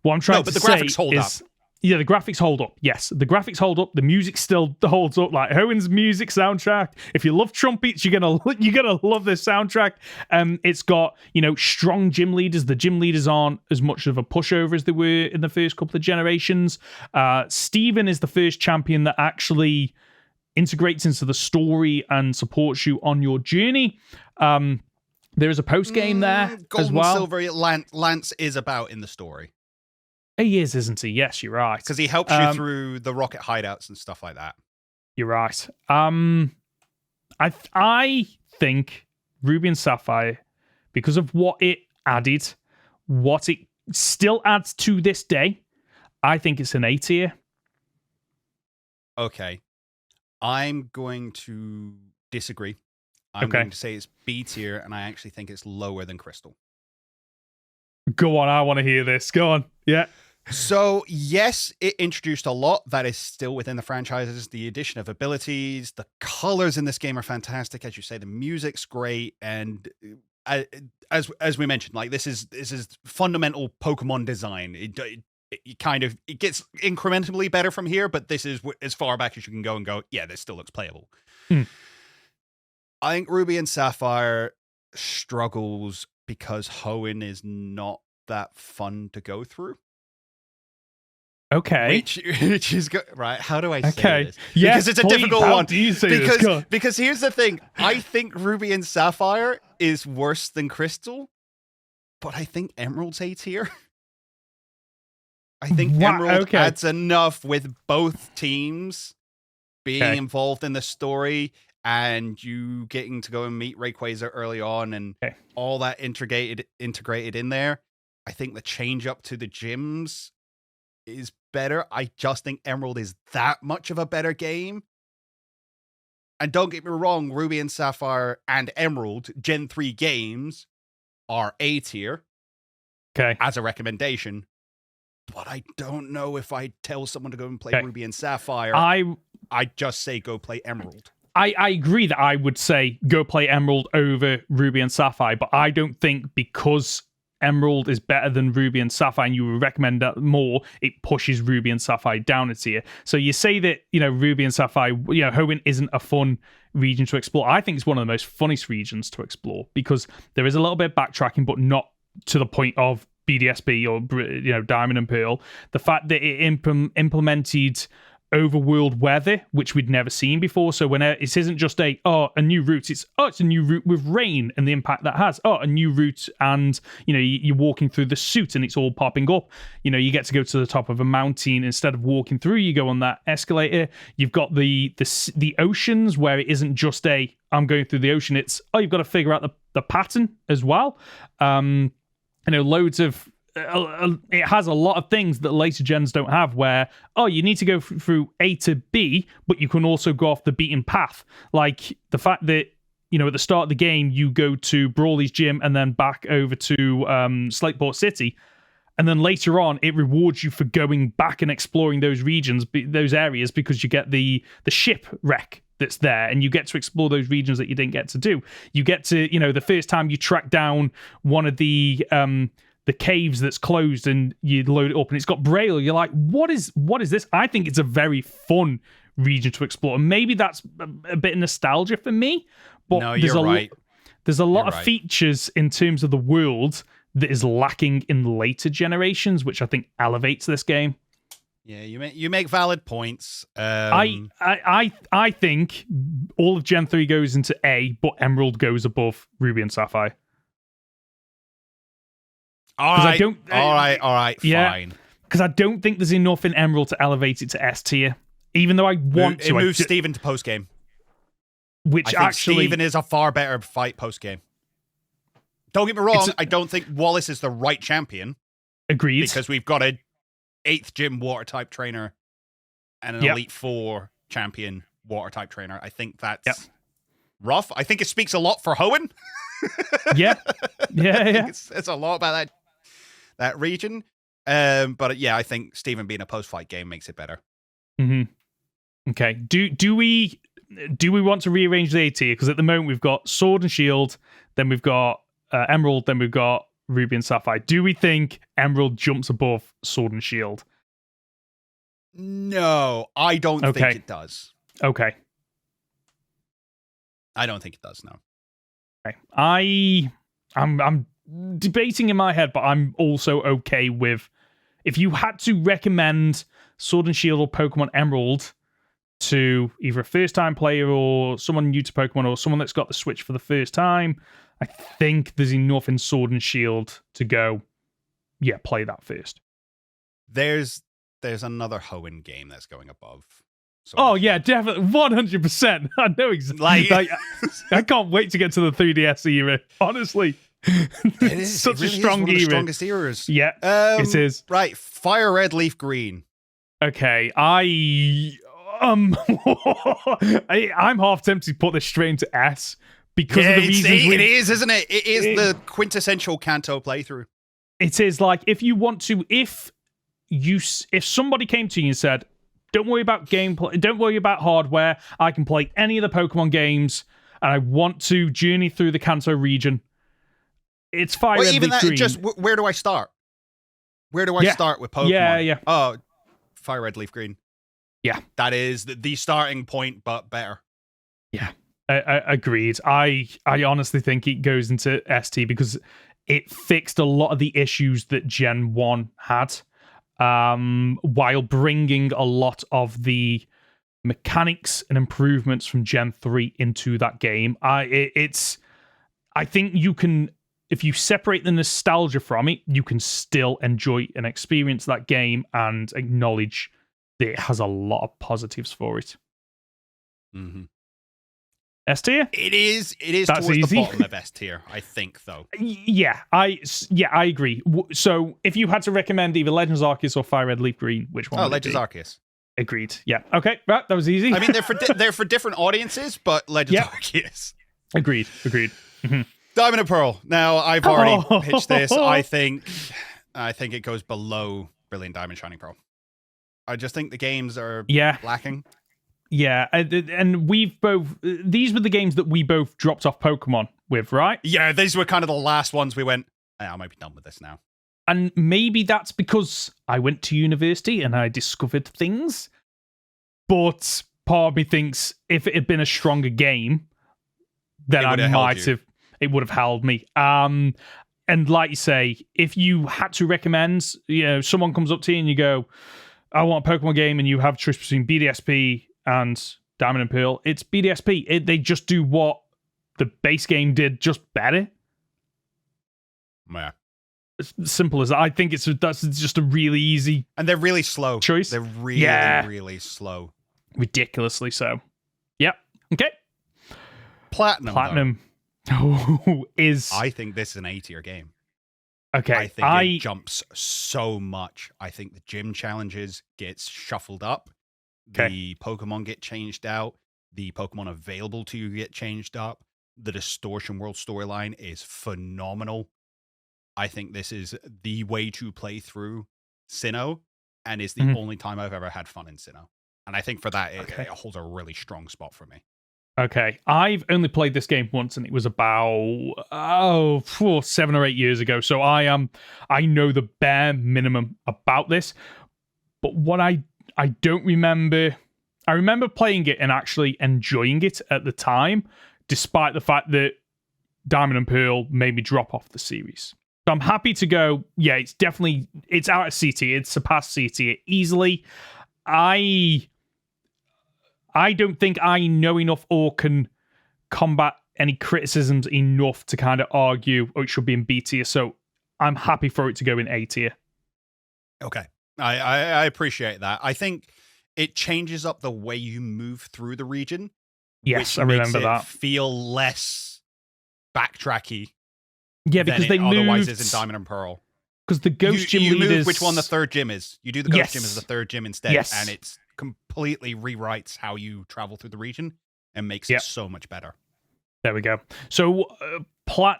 what I'm trying to say is Yeah, the graphics hold up. Yes, the graphics hold up. The music still holds up. Like Hoen's music soundtrack. If you love trumpets, you're gonna love this soundtrack. It's got strong gym leaders. The gym leaders aren't as much of a pushover as they were in the first couple of generations. Steven is the first champion that actually integrates into the story and supports you on your journey. There is a post game there Gold as well. and Silver Lance is about in the story. He is, isn't he? Yes, you're right. Because he helps you through the rocket hideouts and stuff like that. You're right. I think Ruby and Sapphire, because of what it added, what it still adds to this day, I think it's an A tier. Okay. I'm going to disagree. I'm going to say it's B tier, and I actually think it's lower than Crystal. Go on, I want to hear this. Go on. Yeah. So, yes, it introduced a lot that is still within the franchises. The addition of abilities, the colors in this game are fantastic. As you say, the music's great. And as we mentioned, like this is fundamental Pokemon design. It gets incrementally better from here, but this is as far back as you can go and go, yeah, this still looks playable. I think Ruby and Sapphire struggles because Hoenn is not that fun to go through. Okay. Which is good. Right. How do I say this? Yes, because it's a difficult one. Do you say this? Because here's the thing. I think Ruby and Sapphire is worse than Crystal, but I think Emerald's A tier. I think Emerald adds enough with both teams being involved in the story and you getting to go and meet Rayquaza early on and all that integrated in there. I think the change up to the gyms is better. I just think Emerald is that much of a better game. And don't get me wrong, Ruby and Sapphire and Emerald Gen 3 games are A tier. As a recommendation. But I don't know if I tell someone to go and play Ruby and Sapphire. I'd just say go play Emerald. I agree that I would say go play Emerald over Ruby and Sapphire, but I don't think because Emerald is better than Ruby and Sapphire and you would recommend that more, it pushes Ruby and Sapphire down a tier. So you say that, Ruby and Sapphire, Hoenn isn't a fun region to explore. I think it's one of the most funnest regions to explore because there is a little bit of backtracking, but not to the point of BDSP or Diamond and Pearl. The fact that it implemented overworld weather, which we'd never seen before. So when it isn't just a new route, it's a new route with rain and the impact that has. A new route, and you're walking through the suit and it's all popping up. You get to go to the top of a mountain instead of walking through. You go on that escalator. You've got the oceans where it isn't just I'm going through the ocean. It's you've got to figure out the pattern as well. Loads of. It has a lot of things that later gens don't have where, you need to go through A to B, but you can also go off the beaten path. Like the fact that, at the start of the game, you go to Brawley's gym and then back over to Slateport City. And then later on, it rewards you for going back and exploring those regions, those areas, because you get the shipwreck that's there and you get to explore those regions that you didn't get to do. You get to, the first time you track down one of the caves that's closed and you load it up and it's got Braille. You're like, what is this? I think it's a very fun region to explore. And maybe that's a bit of nostalgia for me. But no, you're right. There's a lot of features in terms of the world that is lacking in later generations, which I think elevates this game. Yeah, you make valid points. I think all of Gen 3 goes into A, but Emerald goes above Ruby and Sapphire. All right, fine. Because I don't think there's enough in Emerald to elevate it to S tier, even though I want to. It moves Steven to post game. Which I think Steven is a far better fight post game. Don't get me wrong. I don't think Wallace is the right champion. Agreed. Because we've got a 8th gym water type trainer and an Elite 4 champion water type trainer. I think that's rough. I think it speaks a lot for Hoenn. Yeah. It's a lot about that region. But yeah, I think Steven being a post-fight game makes it better. Mm-hmm. Okay. Do we want to rearrange the A tier? Because at the moment we've got Sword and Shield, then we've got Emerald, then we've got Ruby and Sapphire. Do we think Emerald jumps above Sword and Shield? No, I don't think it does. Okay. I don't think it does, no. Okay. I'm debating in my head, but I'm also okay with if you had to recommend Sword and Shield or Pokemon Emerald to either a first-time player or someone new to Pokemon or someone that's got the Switch for the first time, I think there's enough in Sword and Shield to go, yeah, play that first. There's another Hoenn game that's going above. Oh, yeah, definitely. 100%. I know exactly. Like, I can't wait to get to the 3DS era, honestly. It is such really a strong one of era. the strongest eras. Yeah, it is. Right, Fire Red, Leaf Green. Okay, I'm half tempted to put this straight into S because of the reasons. It is, isn't it? It is the quintessential Kanto playthrough. It is like if you want to, if somebody came to you and said, "Don't worry about gameplay, don't worry about hardware. I can play any of the Pokemon games, and I want to journey through the Kanto region." It's Fire Red, Leaf Green. Just where do I start? Where do I start with Pokemon? Yeah. Oh, Fire Red, Leaf Green. Yeah. That is the starting point, but better. Yeah, I agreed. I honestly think it goes into ST because it fixed a lot of the issues that Gen 1 had, while bringing a lot of the mechanics and improvements from Gen 3 into that game. I think you can, if you separate the nostalgia from it, you can still enjoy and experience that game and acknowledge that it has a lot of positives for it. Mm-hmm. S tier? It is That's towards easy. the bottom of S tier, I think, though. Yeah, I agree. So if you had to recommend either Legends Arceus or Fire Red, Leaf Green, which one? Oh, would Legends it be? Arceus. Agreed. Yeah. Okay. Right. That was easy. I mean, they're for different audiences, but Legends Arceus. Agreed. Mm-hmm. Diamond and Pearl. Now, I've already pitched this. I think it goes below Brilliant Diamond, Shining Pearl. I just think the games are lacking. Yeah, and we've both. These were the games that we both dropped off Pokemon with, right? Yeah, these were kind of the last ones we went, I might be done with this now. And maybe that's because I went to university and I discovered things. But part of me thinks if it had been a stronger game, then it would have held me. And like you say, if you had to recommend, someone comes up to you and you go, I want a Pokemon game, and you have a choice between BDSP and Diamond and Pearl, it's BDSP. They just do what the base game did, just better. Yeah. As simple as that. I think that's just a really easy and they're really slow choice. They're really slow. Ridiculously so. Yep. Okay. Platinum is... I think this is an A-tier game. Okay. I think it jumps so much. I think the gym challenges gets shuffled up. Okay. The Pokemon get changed out. The Pokemon available to you get changed up. The Distortion World storyline is phenomenal. I think this is the way to play through Sinnoh, and is the only time I've ever had fun in Sinnoh. And I think for that, it holds a really strong spot for me. Okay, I've only played this game once, and it was about 7 or 8 years ago. So I know the bare minimum about this. But what I don't remember, I remember playing it and actually enjoying it at the time, despite the fact that Diamond and Pearl made me drop off the series. So I'm happy to go. Yeah, it's out of C tier. It's surpassed C tier easily. I don't think I know enough or can combat any criticisms enough to kind of argue, it should be in B tier. So I'm happy for it to go in A tier. Okay. I appreciate that. I think it changes up the way you move through the region. Yes, I remember that. Feel less backtracky. Yeah, because they otherwise is in Diamond and Pearl. Because the ghost gym leaders... move which one the third gym is. You do the ghost gym as the third gym instead, and it's completely rewrites how you travel through the region and makes it so much better. There we go. So,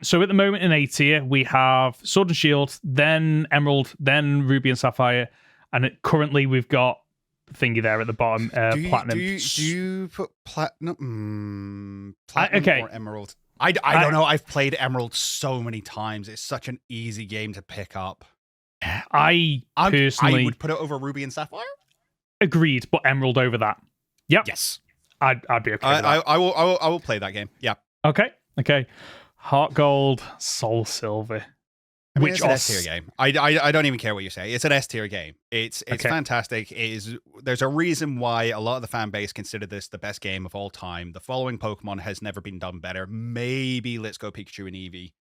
so at the moment in A tier, we have Sword and Shield, then Emerald, then Ruby and Sapphire, and currently we've got thingy there at the bottom, Platinum. Do you put Platinum or Emerald? I don't know. I've played Emerald so many times. It's such an easy game to pick up. I personally would put it over Ruby and Sapphire. Agreed, but Emerald over that. Yep. Yes. I'd be okay with that. I will play that game. Yeah. Okay. Heart Gold, Soul Silver. I mean, it's an S tier game. I don't even care what you say. It's an S tier game. It's fantastic. There's a reason why a lot of the fan base consider this the best game of all time. The following Pokemon has never been done better. Maybe Let's Go Pikachu and Eevee.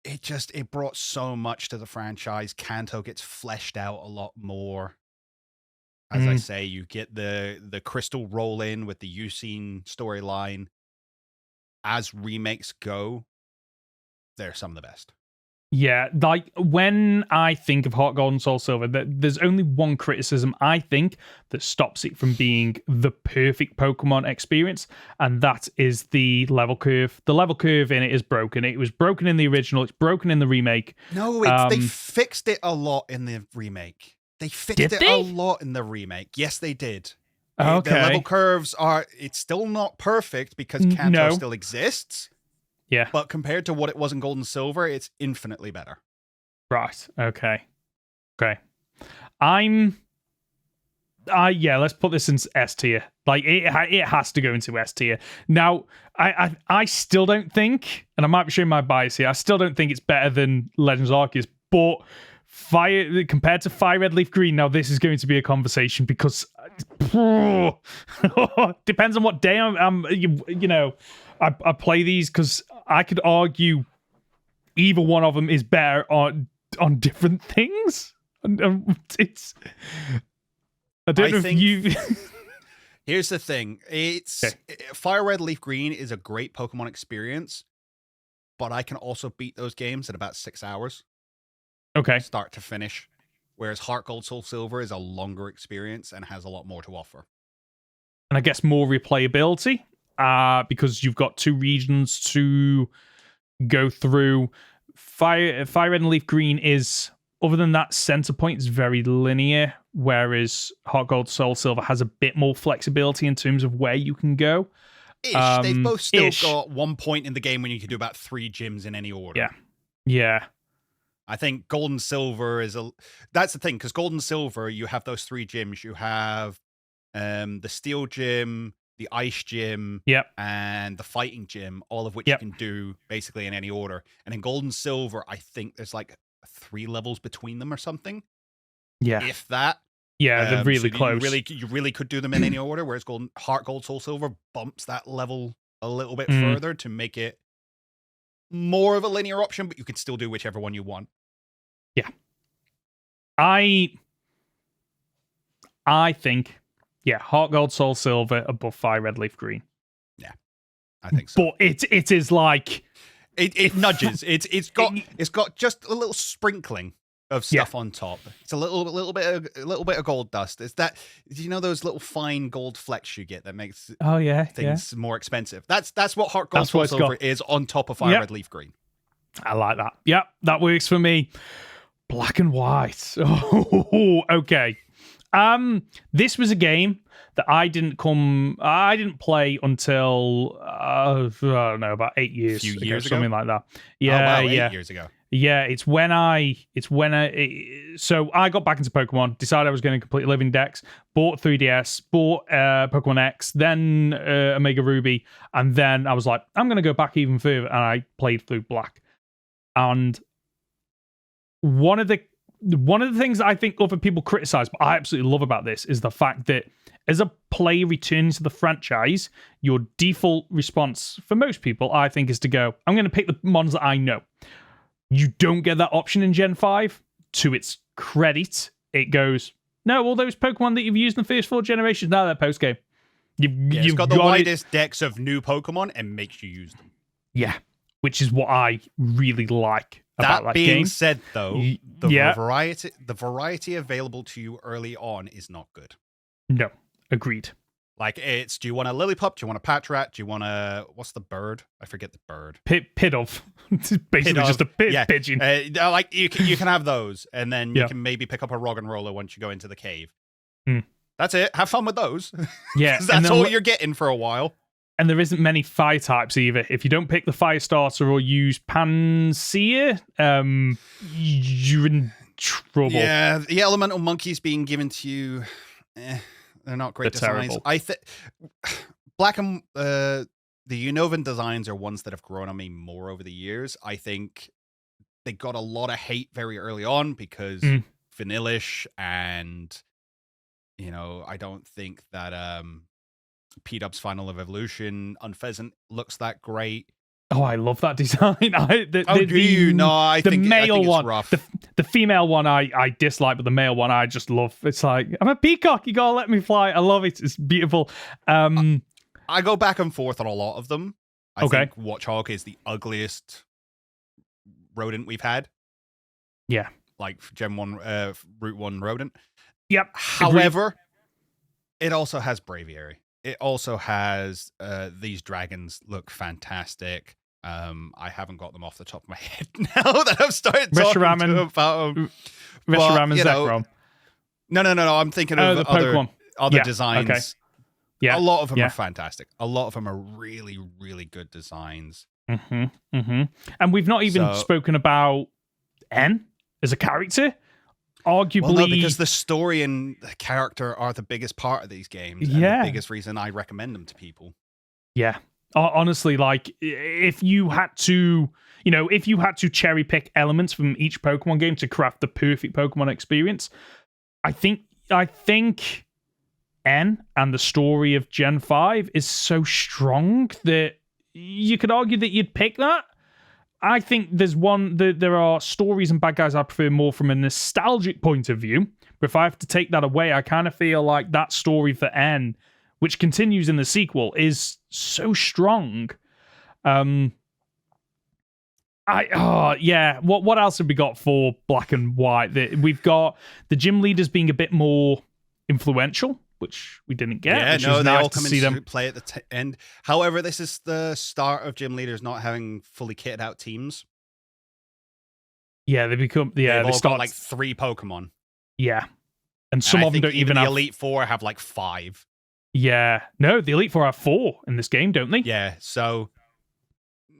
It brought so much to the franchise. Kanto gets fleshed out a lot more. As I say, you get the crystal roll in with the Ucine storyline. As remakes go, they're some of the best. Yeah, like when I think of Heart Gold and Soul Silver, there's only one criticism I think that stops it from being the perfect Pokemon experience, and that is the level curve. The level curve in it is broken. It was broken in the original. It's broken in the remake. No, they fixed it a lot in the remake. They fixed it a lot in the remake. Yes, they did. Okay. The level curves it's still not perfect because Kanto still exists. Yeah. But compared to what it was in Gold and Silver, it's infinitely better. Right. Okay. Let's put this in S tier. Like it has to go into S tier. Now, I still don't think, and I might be showing my bias here, I still don't think it's better than Legends Arceus, but compared to Fire Red Leaf Green, now this is going to be a conversation because depends on what day I play these, because I could argue either one of them is better on different things. It's I don't know if you. Here's the thing: Fire Red Leaf Green is a great Pokemon experience, but I can also beat those games in about 6 hours. Okay. Start to finish. Whereas Heart Gold Soul Silver is a longer experience and has a lot more to offer. And I guess more replayability, because you've got 2 regions to go through. Fire Red and Leaf Green is, other than that center point, is very linear, whereas Heart Gold Soul Silver has a bit more flexibility in terms of where you can go. They've both still got one point in the game when you can do about 3 gyms in any order. Yeah. I think Gold and Silver that's the thing, because Gold and Silver, you have those 3 gyms. You have the Steel Gym, the Ice Gym, and the Fighting Gym, all of which you can do basically in any order. And in Gold and Silver, I think there's like 3 levels between them or something. Yeah. If that. Yeah, they're really close. You really could do them in any order, whereas Heart Gold Soul Silver bumps that level a little bit further to make it more of a linear option, but you can still do whichever one you want. Yeah. I think, Heart Gold Soul Silver above Fire Red Leaf Green. Yeah, I think so. But it is like it nudges. It's got just a little sprinkling of stuff on top. It's a little bit of gold dust. It's that, those little fine gold flecks you get that makes things more expensive. That's what Heart Gold Soul Silver is on top of Fire Red Leaf Green. I like that. Yep, that works for me. Black and White. Oh, okay. This was a game that I didn't play until I don't know, about 8 years ago, something like that. Yeah, 8 years ago. Yeah, so I got back into Pokemon, decided I was going to complete Living Dex, bought 3DS, bought Pokemon X, then Omega Ruby, and then I was like, I'm going to go back even further, and I played through Black. And one of the things that I think other people criticize, but I absolutely love about this, is the fact that as a player returning to the franchise, your default response for most people, I think, is to go, I'm going to pick the ones that I know. You don't get that option in Gen 5. To its credit, it goes, no, all those Pokemon that you've used in the first 4 generations, now they're post-game. You've got the widest decks of new Pokemon and makes you use them. Yeah, which is what I really like about that game. That being said, though, the variety available to you early on is not good. No, agreed. Like, do you want a Lillipup? Do you want a Patrat? Do you want what's the bird? I forget the bird. Pidove. It's basically just a pigeon. Like, you can have those, and then you can maybe pick up a Roggenrola once you go into the cave. That's it. Have fun with those. Yeah. That's all you're getting for a while. And there isn't many fire types either. If you don't pick the fire starter or use Pansear, you're in trouble. Yeah, the elemental monkeys being given to you, they're not great They're designs. terrible. I think Black and the Unovan designs are ones that have grown on me more over the years. I think they got a lot of hate very early on because vanillish, and I don't think that P-Dub's Final Evolution Unpheasant looks that great. Oh, I love that design. I think the male it's one, rough. the female one I dislike, but the male one I just love. It's like, I'm a peacock, you gotta let me fly. I love it. It's beautiful. I go back and forth on a lot of them. I think Watchhog is the ugliest rodent we've had. Yeah. Like Gen 1, Route 1 rodent. Yep. However, it also has Braviary. It also has these dragons look fantastic. I haven't got them off the top of my head now that I've started talking about them. Reshiram and Zekrom. No. I'm thinking of other designs. Okay. Yeah. A lot of them are fantastic. A lot of them are really, really good designs. And we've not even spoken about N as a character. Arguably, well, no, because the story and the character are the biggest part of these games. And the biggest reason I recommend them to people. Yeah. Honestly, like, if you had to cherry pick elements from each Pokemon game to craft the perfect Pokemon experience, I think N and the story of Gen 5 is so strong that you could argue that you'd pick that. I think there are stories and bad guys I prefer more from a nostalgic point of view. But if I have to take that away, I kind of feel like that story for N, which continues in the sequel, is so strong. What else have we got for Black and White? We've got the gym leaders being a bit more influential, which we didn't get. Yeah, which was they nice all to come see into them play at the end. However, this is the start of gym leaders not having fully kitted out teams. Yeah, they've all got like 3 Pokemon. Yeah, and some of them don't even the have Elite Four have like 5. Yeah, no, the Elite Four have 4 in this game, don't they? Yeah, so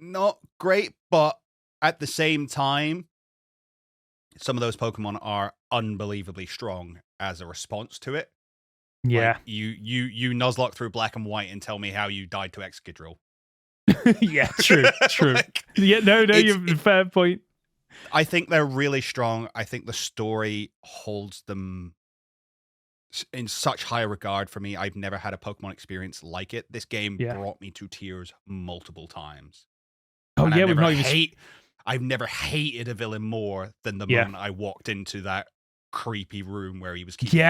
not great, but at the same time, some of those Pokemon are unbelievably strong as a response to it. Yeah. Like you Nuzlocke through Black and White and tell me how you died to Excadrill. Yeah, true. Yeah, no, you have a fair point. I think they're really strong. I think the story holds them in such high regard for me. I've never had a Pokemon experience like it. This game brought me to tears multiple times. Oh, and I've never hated a villain more than the moment I walked into that creepy room where he was keeping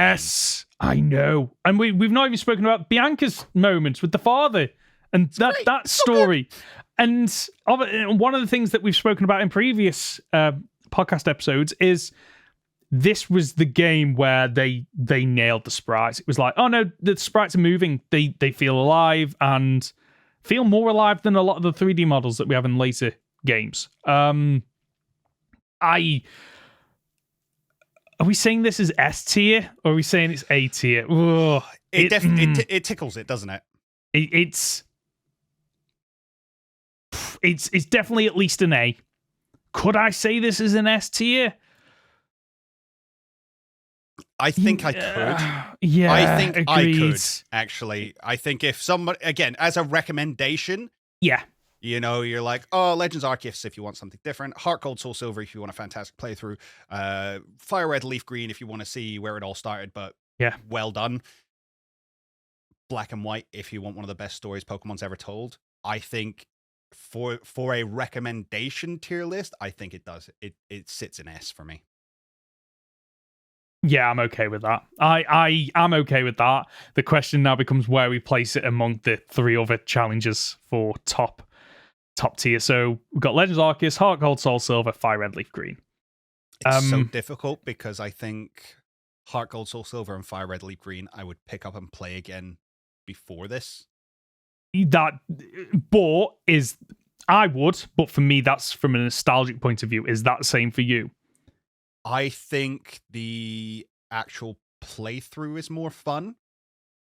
I know. And we've not even spoken about Bianca's moments with the father and that story. And one of the things that we've spoken about in previous podcast episodes is this was the game where they nailed the sprites. It was like, oh no, the sprites are moving. They feel alive and feel more alive than a lot of the 3D models that we have in later games. Are we saying this is S tier or are we saying it's A tier? It tickles it, doesn't it? It's definitely at least an A. Could I say this is an S tier? I think I could. Yeah, I think agreed. I could, actually. I think if somebody, again, as a recommendation, you're like, oh, Legends Arceus if you want something different, Heart Gold Soul Silver if you want a fantastic playthrough, Fire Red Leaf Green if you want to see where it all started, but well done. Black and White if you want one of the best stories Pokemon's ever told. I think for a recommendation tier list, I think it does. It sits in S for me. Yeah, I'm okay with that. I am okay with that. The question now becomes where we place it among the 3 other challenges for top tier. So we've got Legends Arceus, Heart Gold, Soul Silver, Fire Red, Leaf Green. It's so difficult because I think Heart Gold, Soul Silver, and Fire Red, Leaf Green I would pick up and play again before this. But for me, that's from a nostalgic point of view. Is that the same for you? I think the actual playthrough is more fun.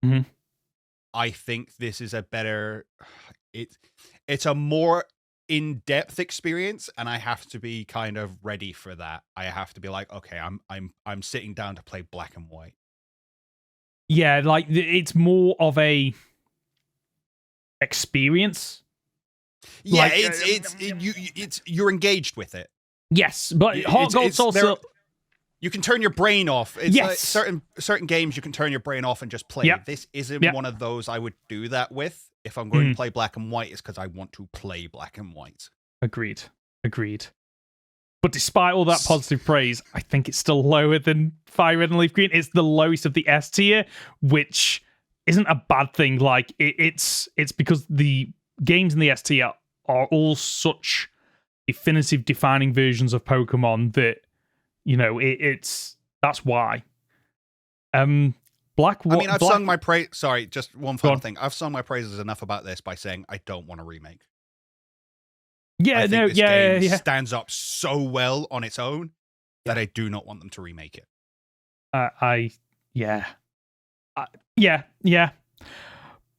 Mm-hmm. I think this is a better... It's a more in-depth experience, and I have to be kind of ready for that. I have to be like, okay, I'm sitting down to play Black and White. Yeah, like it's more of a experience. Yeah, like, you're engaged with it. Yes, but Heart Gold Soul Silver. You can turn your brain off. It's yes. like certain games you can turn your brain off and just play. Yep. This isn't one of those I would do that with. If I'm going to play Black and White, it's because I want to play Black and White. Agreed. But despite all that positive praise, I think it's still lower than Fire Red and Leaf Green. It's the lowest of the S tier, which isn't a bad thing. Like it's because the games in the S tier are all such definitive, defining versions of Pokemon that that's why. I've sung my praise. Sorry, just one final thing. I've sung my praises enough about this by saying I don't want a remake. Yeah, this game stands up so well on its own that I do not want them to remake it.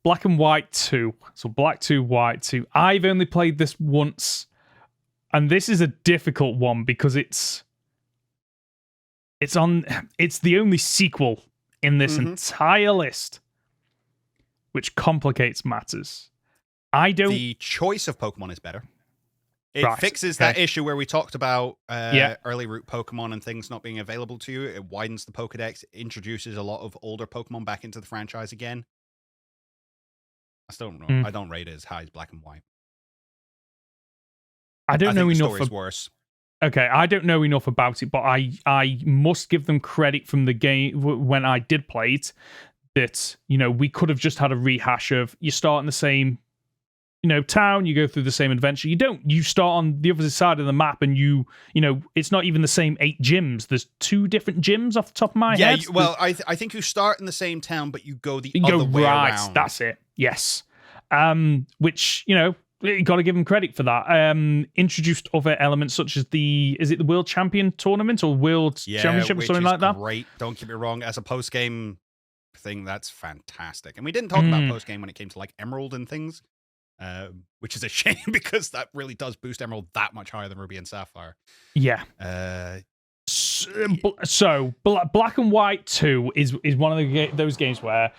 Black and White 2. So Black 2, White 2. I've only played this once, and this is a difficult one because it's the only sequel in this entire list, which complicates matters. The choice of Pokemon is better. It fixes that issue where we talked about early route Pokemon and things not being available to you. It widens the Pokedex, introduces a lot of older Pokemon back into the franchise again. I still don't know. I don't rate it as high as Black and White. I don't know enough. The story's worse. Okay, I don't know enough about it, but I must give them credit from the game when I did play it that, we could have just had a rehash of you start in the same, town, you go through the same adventure. You start on the other side of the map and it's not even the same 8 gyms. There's 2 different gyms off the top of my head. Yeah, well, I think you start in the same town, but you go the other way around. That's it. Yes. Which, you got to give them credit for that. Introduced other elements such as the World Champion Tournament or World Championship or something like that? Great. Don't get me wrong. As a post-game thing, that's fantastic. And we didn't talk about post-game when it came to like Emerald and things, which is a shame because that really does boost Emerald that much higher than Ruby and Sapphire. Yeah. So Black and White 2 is one of those games where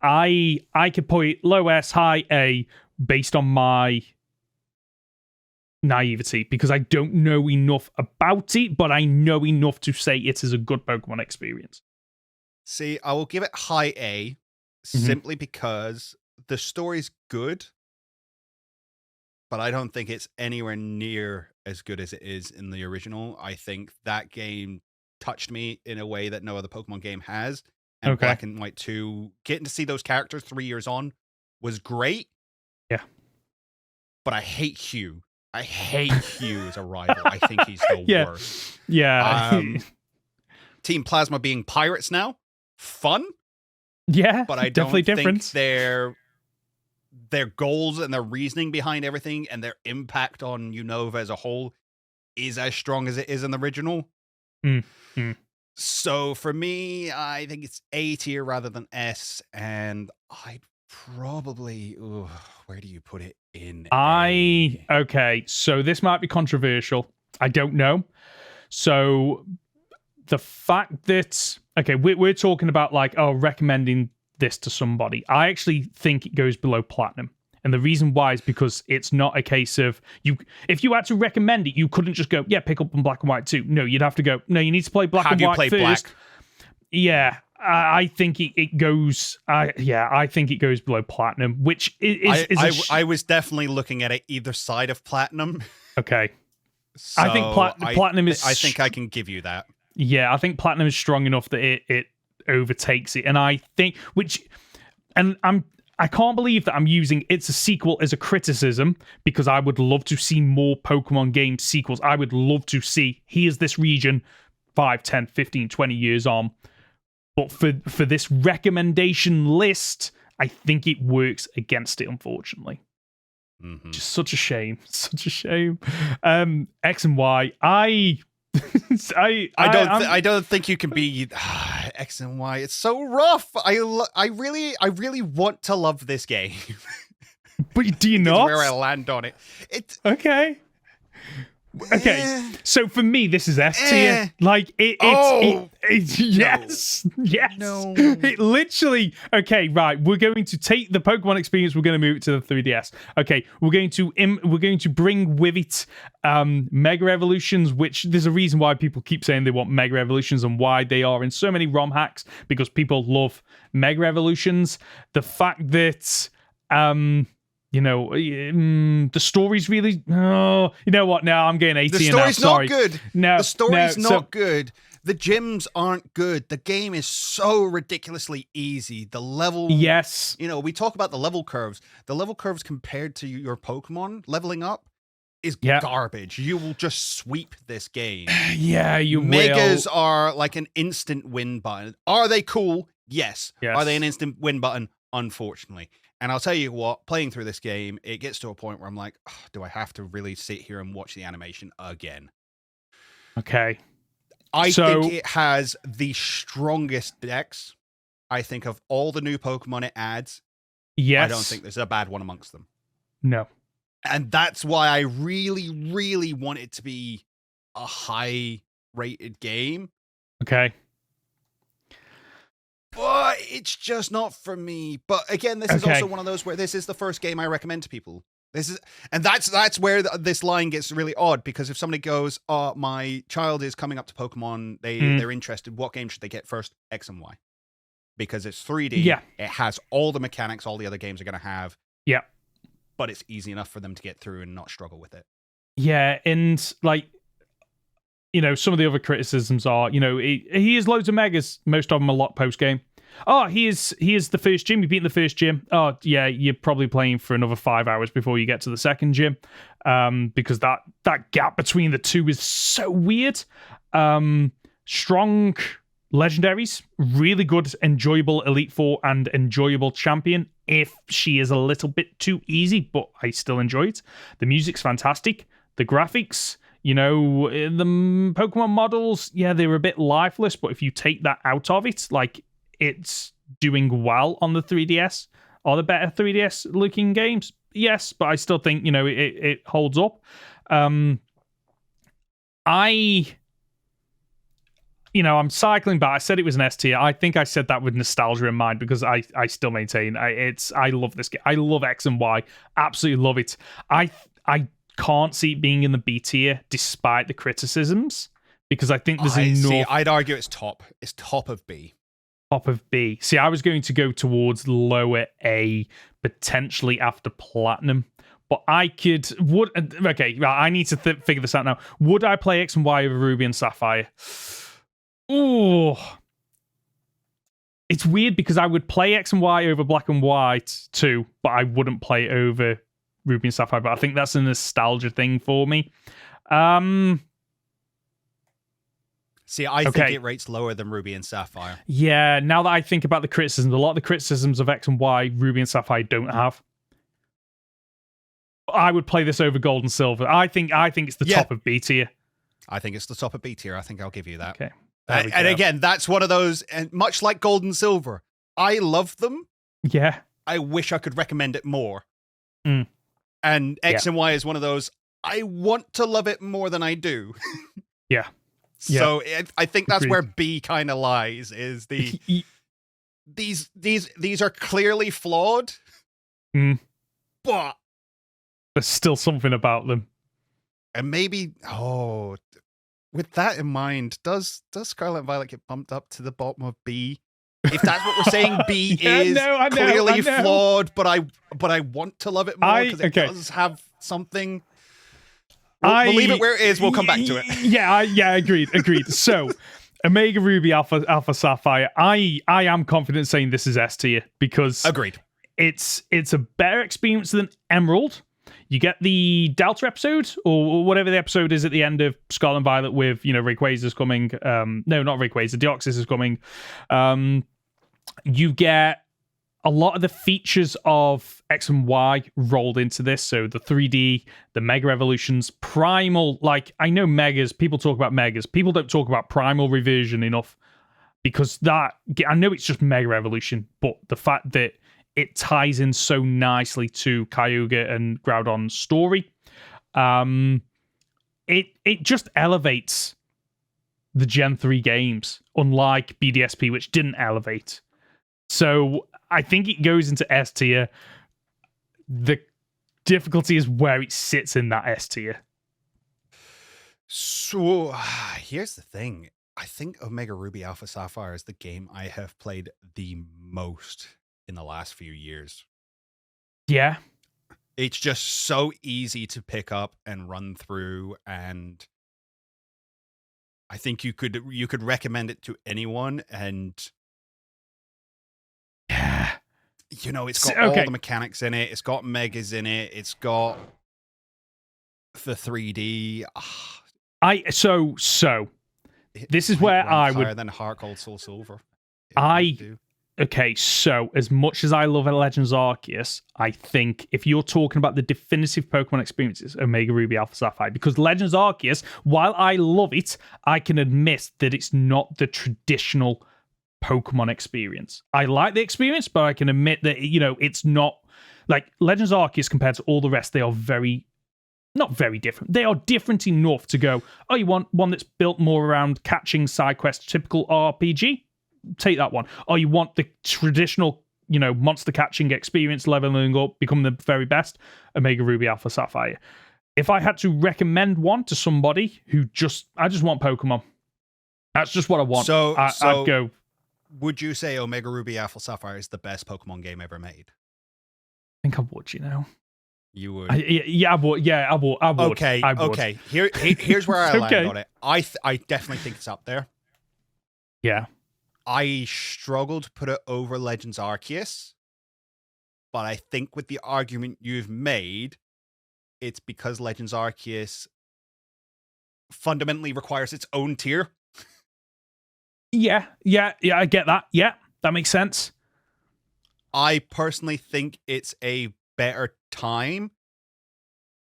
I could put low S, high A based on my naivety because I don't know enough about it, but I know enough to say it is a good Pokemon experience. See, I will give it high A simply because the story's good, but I don't think it's anywhere near as good as it is in the original. I think that game touched me in a way that no other Pokemon game has. And Black and White 2, getting to see those characters 3 years on was great. Yeah. But I hate Hugh. I hate Hugh as a rival. I think he's the worst. Yeah. Team Plasma being pirates now, fun. Yeah, but I definitely don't different. Think their goals and their reasoning behind everything and their impact on Unova as a whole is as strong as it is in the original. So for me, I think it's A tier rather than S, and I'd probably where do you put it in? Okay, so this might be controversial. I don't know. So the fact that we're talking about recommending this to somebody. I actually think it goes below Platinum. And the reason why is because it's not a case of if you had to recommend it, you couldn't just go, pick up on Black and White 2. No, you'd have to go, no, you need to play Black and White first. Black? Yeah, I think it goes. I think it goes below Platinum, which is. I was definitely looking at it either side of Platinum. Okay, so I think Platinum is. I think I can give you that. Yeah, I think Platinum is strong enough that it overtakes it, and I think I can't believe that I'm using it's a sequel as a criticism because I would love to see more Pokemon game sequels. I would love to see here's this region 5, 10, 15, 20 years on. But for this recommendation list, I think it works against it, unfortunately. Just such a shame. Such a shame. X and Y. I don't think you can be X and Y. It's so rough. I really want to love this game. But do you It's not? where I land on it. Okay. Okay, so for me, this is S tier. Like yes, yes. No. It literally. Okay, right. We're going to take the Pokemon experience. We're going to move it to the 3DS. Okay, we're going to bring with it Mega Evolutions, which there's a reason why people keep saying they want Mega Evolutions and why they are in so many ROM hacks, because people love Mega Evolutions. The fact that the story's really. Oh, you know what? Now I'm getting 18. The story's now. not good. No, the story's no, not good. The gyms aren't good. The game is so ridiculously easy. The level. Yes. We talk about the level curves. The level curves compared to your Pokemon leveling up is garbage. You will just sweep this game. Yeah, you Megas will. are like an instant win button. Are they cool? Yes. Yes. Are they an instant win button? Unfortunately. And I'll tell you what, playing through this game, it gets to a point where I'm like, do I have to really sit here and watch the animation again? Okay. I think it has the strongest dex. I think of all the new Pokemon it adds, yes. I don't think there's a bad one amongst them. No. And that's why I really, really want it to be a high-rated game. Okay. But it's just not for me. But again, this is also one of those where this is the first game I recommend to people. That's where this line gets really odd, because if somebody goes, "Oh, my child is coming up to Pokemon, they're interested. What game should they get first? X and Y, because it's 3D. Yeah, it has all the mechanics all the other games are going to have. Yeah, but it's easy enough for them to get through and not struggle with it. Yeah, and some of the other criticisms are, he has loads of megas. Most of them are locked post game. Oh, he is the first gym. You've beaten the first gym. Oh, yeah, you're probably playing for another 5 hours before you get to the second gym, because that gap between the two is so weird. Strong legendaries, really good, enjoyable Elite Four and enjoyable champion. If she is a little bit too easy, but I still enjoy it. The music's fantastic. The graphics, the Pokemon models, yeah, they were a bit lifeless, but if you take that out of it, it's doing well on the 3DS or the better 3DS looking games. Yes, but I still think, it holds up. I'm cycling back. I said it was an S tier. I think I said that with nostalgia in mind, because I still maintain I love this game. I love X and Y. Absolutely love it. I can't see it being in the B tier despite the criticisms, because I think there's enough. See, I'd argue it's top. It's top of B. Top of B. See, I was going to go towards lower A, potentially after Platinum. But I need to figure this out now. Would I play X and Y over Ruby and Sapphire? Ooh. It's weird, because I would play X and Y over Black and White too, but I wouldn't play it over Ruby and Sapphire. But I think that's a nostalgia thing for me. See, I think it rates lower than Ruby and Sapphire. Yeah, now that I think about the criticisms, a lot of the criticisms of X and Y, Ruby and Sapphire don't have. I would play this over Gold and Silver. I think it's the top of B tier. I think it's the top of B tier. I think I'll give you that. Okay. And again, that's one of those, and much like Gold and Silver, I love them. Yeah. I wish I could recommend it more. Mm. And X and Y is one of those, I want to love it more than I do. Yeah. So I think that's where B kind of lies, is these are clearly flawed, but there's still something about them. And maybe, with that in mind, does Scarlet and Violet get bumped up to the bottom of B? If that's what we're saying, B is clearly flawed, but I want to love it more because it does have something. We'll leave it where it is. We'll come back to it. Yeah, agreed. So, Omega Ruby, Alpha Sapphire. I am confident saying this is S tier, because agreed. It's a better experience than Emerald. You get the Delta episode, or whatever the episode is at the end of Scarlet and Violet with, Rayquaza's coming. No, not Rayquaza. Deoxys is coming. You get a lot of the features of X and Y rolled into this. So the 3D, the Mega Evolutions, Primal. I know Megas. People talk about Megas. People don't talk about Primal Reversion enough, because I know it's just Mega Evolution, but the fact that it ties in so nicely to Kyogre and Groudon's story. It just elevates the Gen 3 games, unlike BDSP, which didn't elevate. So I think it goes into S tier. The difficulty is where it sits in that S tier. So here's the thing. I think Omega Ruby Alpha Sapphire is the game I have played the most in the last few years. Yeah. It's just so easy to pick up and run through, and I think you could recommend it to anyone, and you know, it's got all the mechanics in it. It's got megas in it. It's got the 3D. This is where I would. Higher than Heart Gold Soul Silver. Okay, so as much as I love Legends Arceus, I think if you're talking about the definitive Pokemon experiences, Omega Ruby Alpha Sapphire, because Legends Arceus, while I love it, I can admit that it's not the traditional Pokemon experience. I like the experience, but I can admit that, you know, it's not like Legends Arceus compared to all the rest. They are not very different. They are different enough to go, oh, you want one that's built more around catching side quests, typical RPG? Take that one. Or you want the traditional, you know, monster catching experience, leveling up, become the very best, Omega Ruby Alpha Sapphire. If I had to recommend one to somebody who I just want Pokemon. That's just what I want. I'd go. Would you say Omega Ruby Alpha Sapphire is the best Pokemon game ever made? I think I would, you know. You would? I would. Yeah, I would. Okay, I would. Okay. Here's where I land on it. I definitely think it's up there. Yeah. I struggle to put it over Legends Arceus, but I think with the argument you've made, it's because Legends Arceus fundamentally requires its own tier. Yeah, I get that. Yeah, that makes sense. I personally think it's a better time,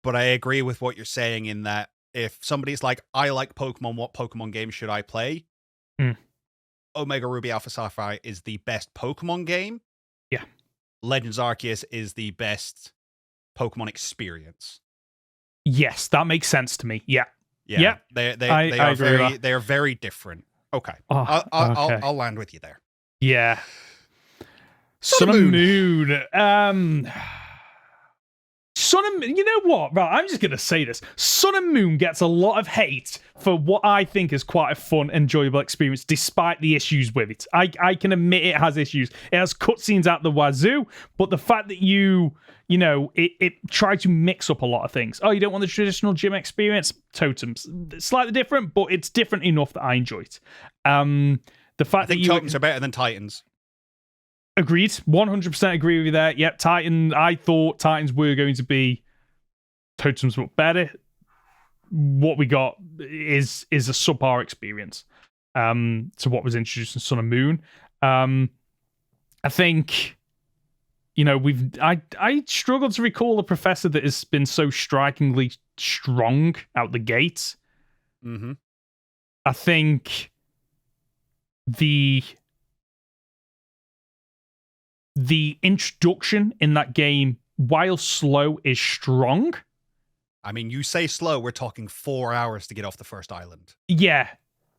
but I agree with what you're saying in that if somebody's like, I like Pokemon, what Pokemon game should I play? Omega Ruby Alpha Sapphire is the best Pokemon game. Yeah. Legends Arceus is the best Pokemon experience. Yes, that makes sense to me. Yeah. They are very different. Okay. I'll land with you there. Yeah. Sun and Moon. Sun and Moon, you know what? Right, I'm just going to say this. Sun and Moon gets a lot of hate for what I think is quite a fun, enjoyable experience, despite the issues with it. I can admit it has issues. It has cutscenes out the wazoo, but the fact that it tried to mix up a lot of things. Oh, you don't want the traditional gym experience? Totems. Slightly different, but it's different enough that I enjoy it. The fact that totems are better than Titans. Agreed. 100% agree with you there. Yep, I thought Titans were going to be totems, but better. What we got is a subpar experience to what was introduced in Sun and Moon. I think, I struggle to recall a professor that has been so strikingly strong out the gate. Mm-hmm. I think the introduction in that game, while slow, is strong. I mean, you say slow, we're talking 4 hours to get off the first island. Yeah,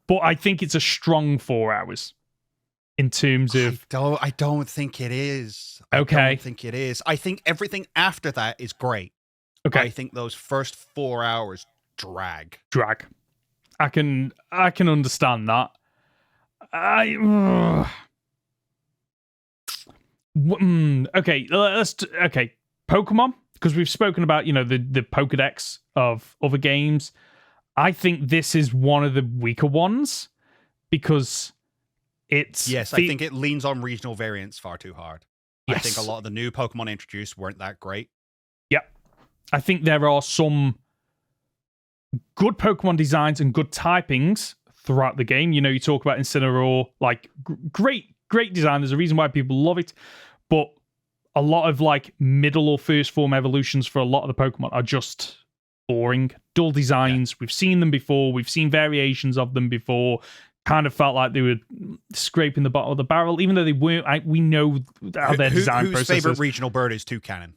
but I think it's a strong 4 hours in terms of... I don't think it is. Okay. I don't think it is. I think everything after that is great. Okay. I think those first 4 hours drag. I can understand that. Okay, Pokemon, because we've spoken about, the Pokedex of other games. I think this is one of the weaker ones because it's... Yes, I think it leans on regional variants far too hard. Yes. I think a lot of the new Pokemon introduced weren't that great. Yep. I think there are some good Pokemon designs and good typings throughout the game. You talk about Incineroar, like great design. There's a reason why people love it. But a lot of middle or first form evolutions for a lot of the Pokemon are just boring, dull designs. Yeah. We've seen them before. We've seen variations of them before. kind of felt like they were scraping the bottom of the barrel, even though they weren't. We know how their design whose process favorite is. regional bird is toucanon?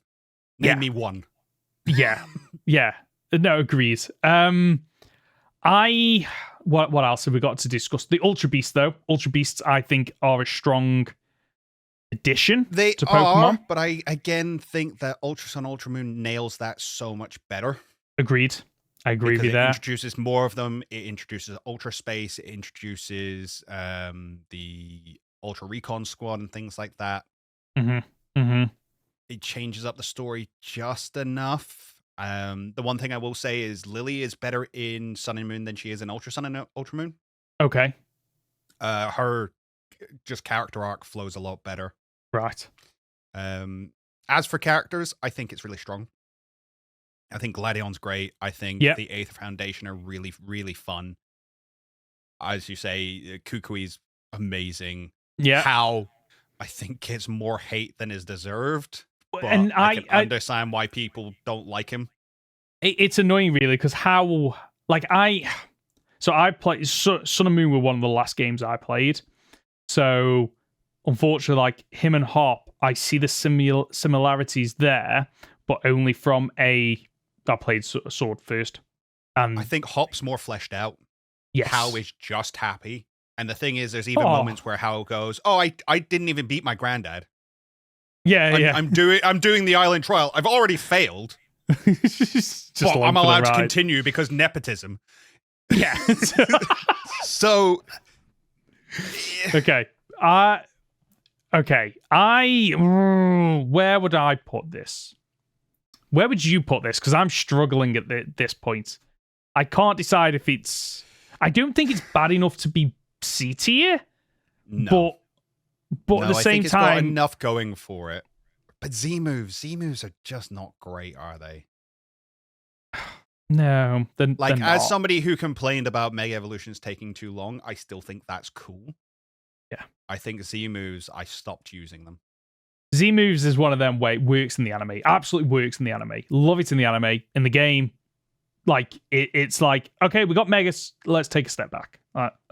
Name me one. Yeah. No, agreed. What else have we got to discuss? The Ultra Beasts, though. Ultra Beasts, I think, are a strong addition to Pokemon. But I again think that Ultra Sun, Ultra Moon nails that so much better. Agreed. I agree with you there. It introduces more of them. It introduces Ultra Space. It introduces the Ultra Recon Squad and things like that. It changes up the story just enough. The one thing I will say is Lily is better in Sun and Moon than she is in Ultra Sun and Ultra Moon. Okay. Her just character arc flows a lot better. Right. As for characters, I think it's really strong. I think Gladion's great. I think the Aether Foundation are really, really fun. As you say, Kukui's amazing. Yeah. How I think gets more hate than is deserved. But and I can understand why people don't like him. It's annoying, really, because how... Like, I played... Sun and Moon were one of the last games I played. So, unfortunately, like, him and Hop, I see the similarities there, but only from I played Sword first. And I think Hop's more fleshed out. Yes. How is just happy. And the thing is, there's even moments where How goes, I didn't even beat my granddad. I'm doing the island trial. I've already failed. Just but I'm allowed to continue because nepotism. Yeah. So okay. Where would I put this? Where would you put this? Because I'm struggling at this point. I can't decide if it's... I don't think it's bad enough to be C tier. No. But at the same time... It's got enough going for it. But Z-moves are just not great, are they? No. They're as not. somebody who complained about Mega Evolutions taking too long, I still think that's cool. Yeah. I think Z-moves, I stopped using them. Z-moves is one of them where it works in the anime. Absolutely works in the anime. Love it in the anime. In the game, like, it's like, okay, we got Megas. Let's take a step back.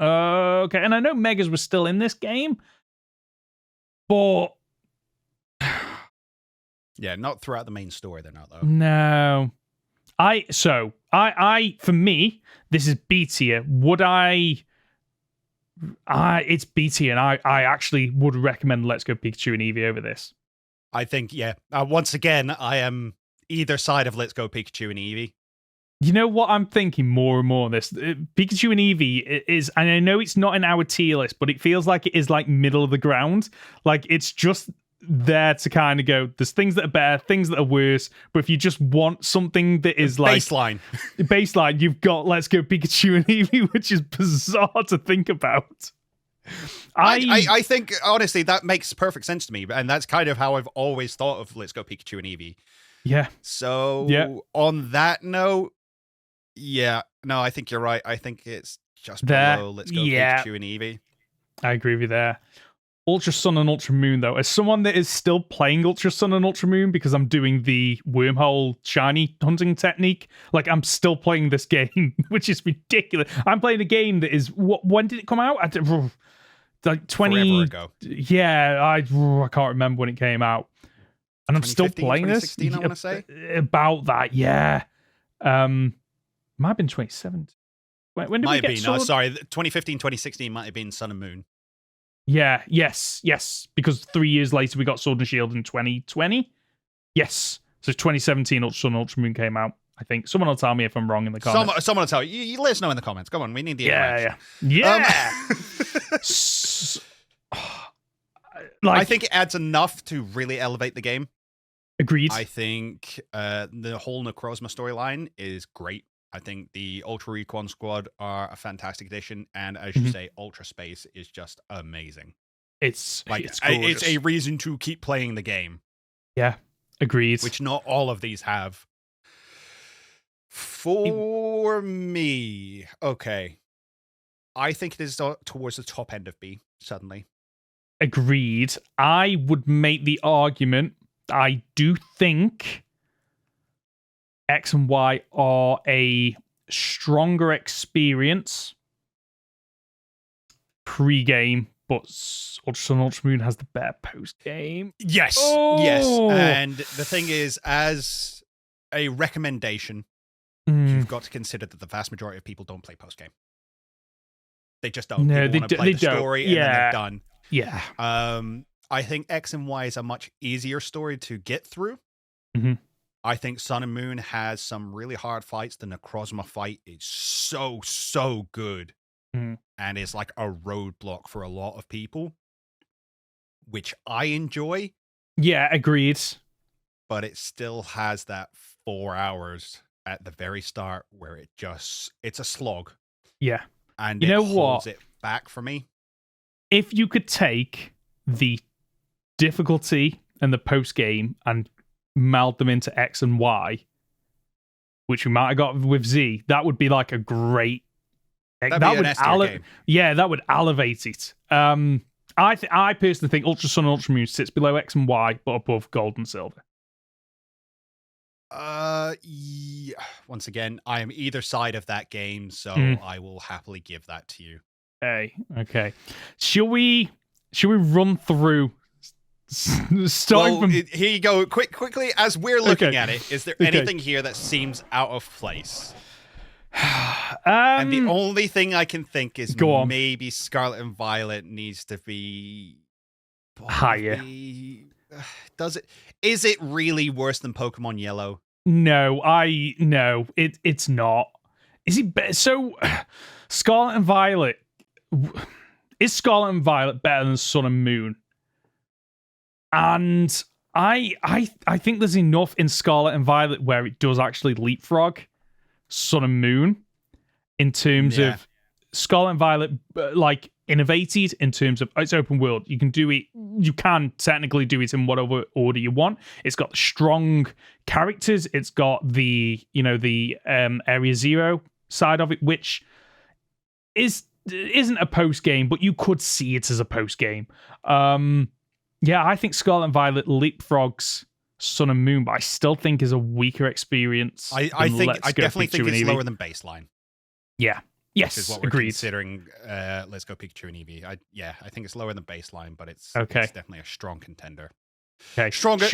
Okay. And I know Megas was still in this game, but... Yeah, not throughout the main story, they're not, though. No. For me, this is B tier. Would it's B tier, and I actually would recommend Let's Go Pikachu and Eevee over this. I think, yeah. Once again, I am either side of Let's Go Pikachu and Eevee. You know what I'm thinking more and more on this? Pikachu and Eevee is, and I know it's not in our tier list, but it feels like it is like middle of the ground. Like, it's just there to kind of go, there's things that are better, things that are worse, but if you just want something that is like baseline, you've got Let's Go Pikachu and Eevee, which is bizarre to think about. I think honestly that makes perfect sense to me, and that's kind of how I've always thought of Let's Go Pikachu and Eevee. Yeah. So on that note, I think you're right. I think it's just below Let's Go Pikachu and Eevee. I agree with you there. Ultra Sun and Ultra Moon, though, as someone that is still playing Ultra Sun and Ultra Moon because I'm doing the wormhole shiny hunting technique, like, I'm still playing this game, which is ridiculous. I'm playing a game that is, when did it come out? Like 20... Forever ago. Yeah, I can't remember when it came out. And I'm still playing this. 2016, I want to say. About that, yeah. Might have been 2017. When did we get Sword? 2015, 2016 might have been Sun and Moon. Yeah, yes. Because 3 years later, we got Sword and Shield in 2020. Yes. So 2017, Ultra Sun and Ultra Moon came out, I think. Someone will tell me if I'm wrong in the comments. Someone will tell you. You let us know in the comments. Come on, we need the Yeah. I think it adds enough to really elevate the game. Agreed. I think the whole Necrozma storyline is great. I think the Ultra Recon Squad are a fantastic addition, and as you say, Ultra Space is just amazing. It's gorgeous. It's a reason to keep playing the game. Yeah, agreed. Which not all of these have. For me, okay, I think it is towards the top end of B, suddenly. Agreed. I would make the argument, I do think X and Y are a stronger experience pre-game, but Ultra Sun Ultra Moon has the better post-game. Yes, yes. And the thing is, as a recommendation, you've got to consider that the vast majority of people don't play post-game. They just don't. No, they want to play the story and then they're done. Yeah. I think X and Y is a much easier story to get through. Mm-hmm. I think Sun and Moon has some really hard fights. The Necrozma fight is so good. And is like a roadblock for a lot of people, which I enjoy. Yeah, agreed. But it still has that 4 hours at the very start where it's a slog. Yeah. And you know holds what? it back for me. If you could take the difficulty and the post game and meld them into X and Y, which we might have got with Z, that would be like a great. That'd be an S-tier game. Yeah, that would elevate it. I personally think Ultra Sun and Ultra Moon sits below X and Y, but above Gold and Silver. Yeah. Once again, I am either side of that game, so I will happily give that to you. Okay. Shall we run through? Here you go. Quickly, as we're looking at it, is there anything here that seems out of place? And the only thing I can think is maybe Scarlet and Violet needs to be higher. Does it? Is it really worse than Pokemon Yellow? No, it's not. Is it so? Scarlet and Violet. Is Scarlet and Violet better than Sun and Moon? And I think there's enough in Scarlet and Violet where it does actually leapfrog Sun and Moon in terms of Scarlet and Violet, like innovated in terms of it's open world. You can do it. You can technically do it in whatever order you want. It's got strong characters. It's got the Area Zero side of it, which isn't a post game, but you could see it as a post game. Yeah, I think Scarlet and Violet leapfrogs Sun and Moon, but I still think is a weaker experience. I definitely think it's lower than baseline. Yeah. Yes. Which is what we're agreed. Considering Let's Go Pikachu and Eevee. I think it's lower than baseline, but it's definitely a strong contender. Okay. Stronger,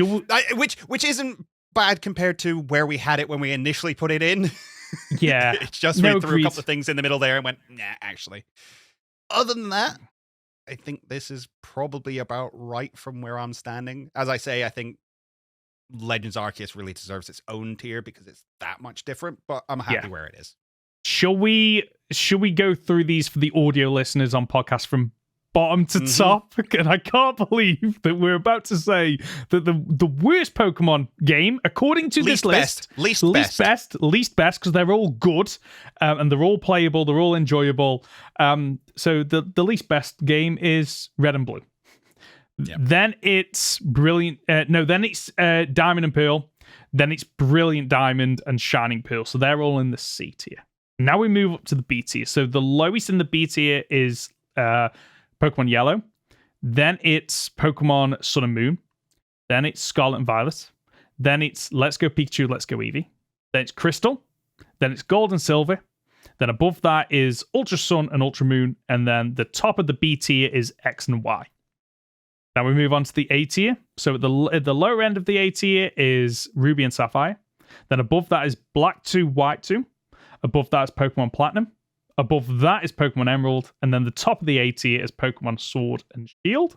which isn't bad compared to where we had it when we initially put it in. Yeah. It's just we threw a couple of things in the middle there and went, nah, actually. Other than that, I think this is probably about right from where I'm standing. As I say, I think Legends Arceus really deserves its own tier because it's that much different, but I'm happy where it is. Shall we go through these for the audio listeners on podcast from bottom to top? And I can't believe that we're about to say that the worst Pokemon game, according to this list, least best, because they're all good and they're all playable, they're all enjoyable. So the least best game is Red and Blue. Yep. Then it's Brilliant. Then it's Diamond and Pearl. Then it's Brilliant Diamond and Shining Pearl. So they're all in the C tier. Now we move up to the B tier. So the lowest in the B tier is Pokemon Yellow. Then it's Pokemon Sun and Moon. Then it's Scarlet and Violet. Then it's Let's Go Pikachu, Let's Go Eevee. Then it's Crystal. Then it's Gold and Silver. Then above that is Ultra Sun and Ultra Moon. And then the top of the B tier is X and Y. Now we move on to the A tier. So at the lower end of the A tier is Ruby and Sapphire. Then above that is Black 2, White 2. Above that is Pokemon Platinum. Above that is Pokemon Emerald. And then the top of the A tier is Pokemon Sword and Shield.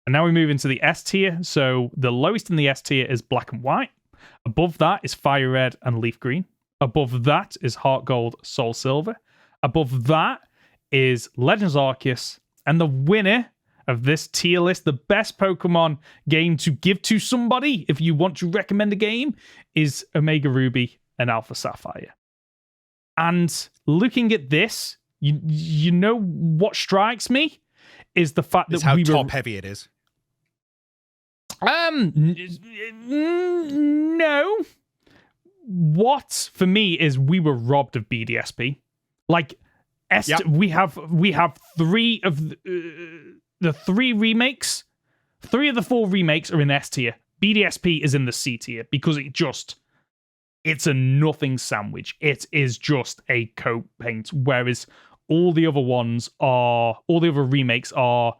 And now we move into the S tier. So the lowest in the S tier is Black and White. Above that is Fire Red and Leaf Green. Above that is Heart Gold, Soul Silver. Above that is Legends Arceus. And the winner of this tier list, the best Pokemon game to give to somebody if you want to recommend a game, is Omega Ruby and Alpha Sapphire. And looking at this, you know what strikes me is the fact that how top heavy it is. No. What for me is we were robbed of BDSP. Like, we have three of the three remakes. 3 of the 4 remakes are in S tier. BDSP is in the C tier because it's a nothing sandwich. It is just a coat paint. Whereas All the other remakes are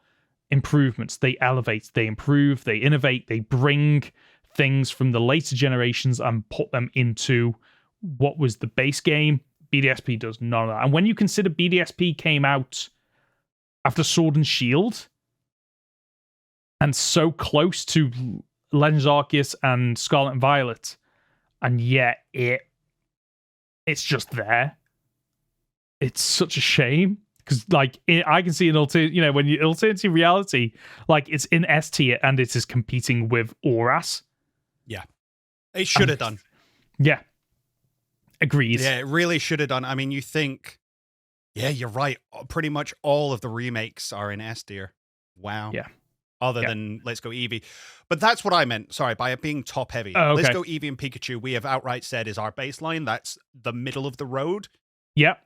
improvements. They elevate, they improve, they innovate, they bring things from the later generations and put them into what was the base game. BDSP does none of that. And when you consider BDSP came out after Sword and Shield and so close to Legends Arceus and Scarlet and Violet, and yet it's just there. It's such a shame because, like, I can see an alternative reality, like it's in S tier and it is competing with Auras. Yeah, it should have done. Yeah, agreed. Yeah, it really should have done. I mean, you think, yeah, you're right. Pretty much all of the remakes are in S tier. Wow. Yeah. Other than Let's Go Eevee. But that's what I meant, sorry, by it being top heavy. Oh, okay. Let's Go Eevee and Pikachu, we have outright said is our baseline. That's the middle of the road. Yep.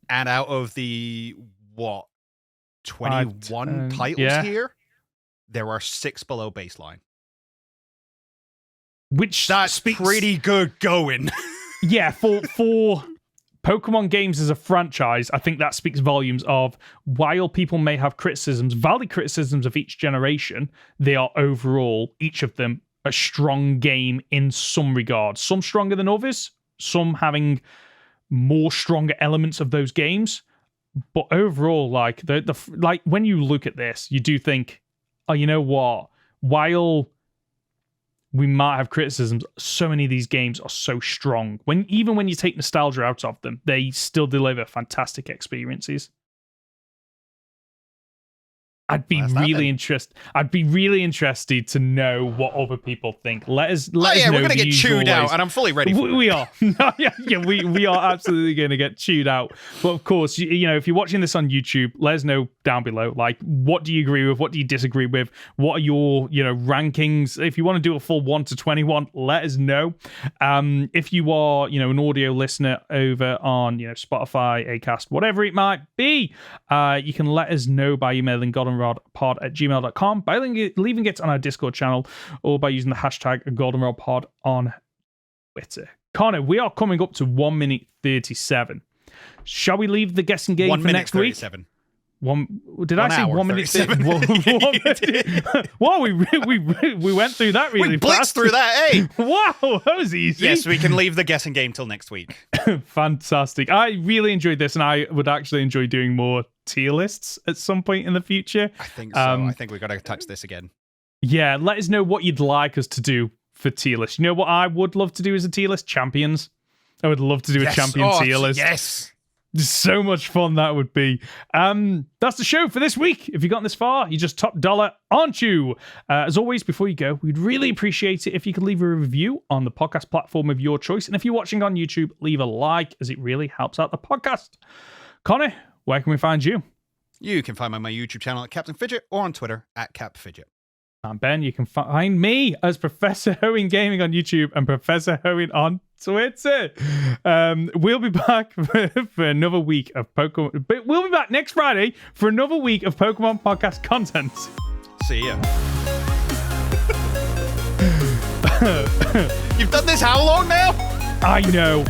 And out of the, 21 titles here, there are 6 below baseline. Which that's pretty good going. Yeah, for Pokemon games as a franchise, I think that speaks volumes of, while people may have valid criticisms of each generation, they are overall, each of them, a strong game in some regard. Some stronger than others, some having more stronger elements of those games. But overall, like like when you look at this, you do think, oh, you know what? While we might have criticisms, so many of these games are so strong. Even when you take nostalgia out of them, they still deliver fantastic experiences. I'd be really interested to know what other people think. Let us know. We're going to get chewed out, and I'm fully ready for it. We are. We are absolutely going to get chewed out. But of course, if you're watching this on YouTube, let us know down below. Like, what do you agree with? What do you disagree with? What are your, rankings? If you want to do a full 1 to 21, let us know. If you are, an audio listener over on, Spotify, Acast, whatever it might be, you can let us know by emailing goldenrodpod@gmail.com, by leaving it on our Discord channel, or by using the hashtag goldenrodpod on Twitter. Connor, we are coming up to 1 minute 37. Shall we leave the guessing game for next 37. Week? Did I say 1 minute 7? Whoa, we went through that really fast. We blitzed through that, eh? Wow, that was easy. Yes, we can leave the guessing game till next week. Fantastic. I really enjoyed this, and I would actually enjoy doing more tier lists at some point in the future. I think so. I think we've got to touch this again. Yeah, let us know what you'd like us to do for tier lists. You know what I would love to do as a tier list? Champions. I would love to do a champion tier list. Yes. So much fun that would be. That's the show for this week. If you've gotten this far, you're just top dollar, aren't you? As always, before you go, we'd really appreciate it if you could leave a review on the podcast platform of your choice. And if you're watching on YouTube, leave a like, as it really helps out the podcast. Conor, where can we find you? You can find me on my YouTube channel at Captain Fidget, or on Twitter at CapFidget. And Ben, you can find me as Professor Hoeing Gaming on YouTube and Professor Hoeing on Twitter. We'll be back for another week of Pokemon. But we'll be back next Friday for another week of Pokemon podcast content. See ya. You've done this how long now? I know.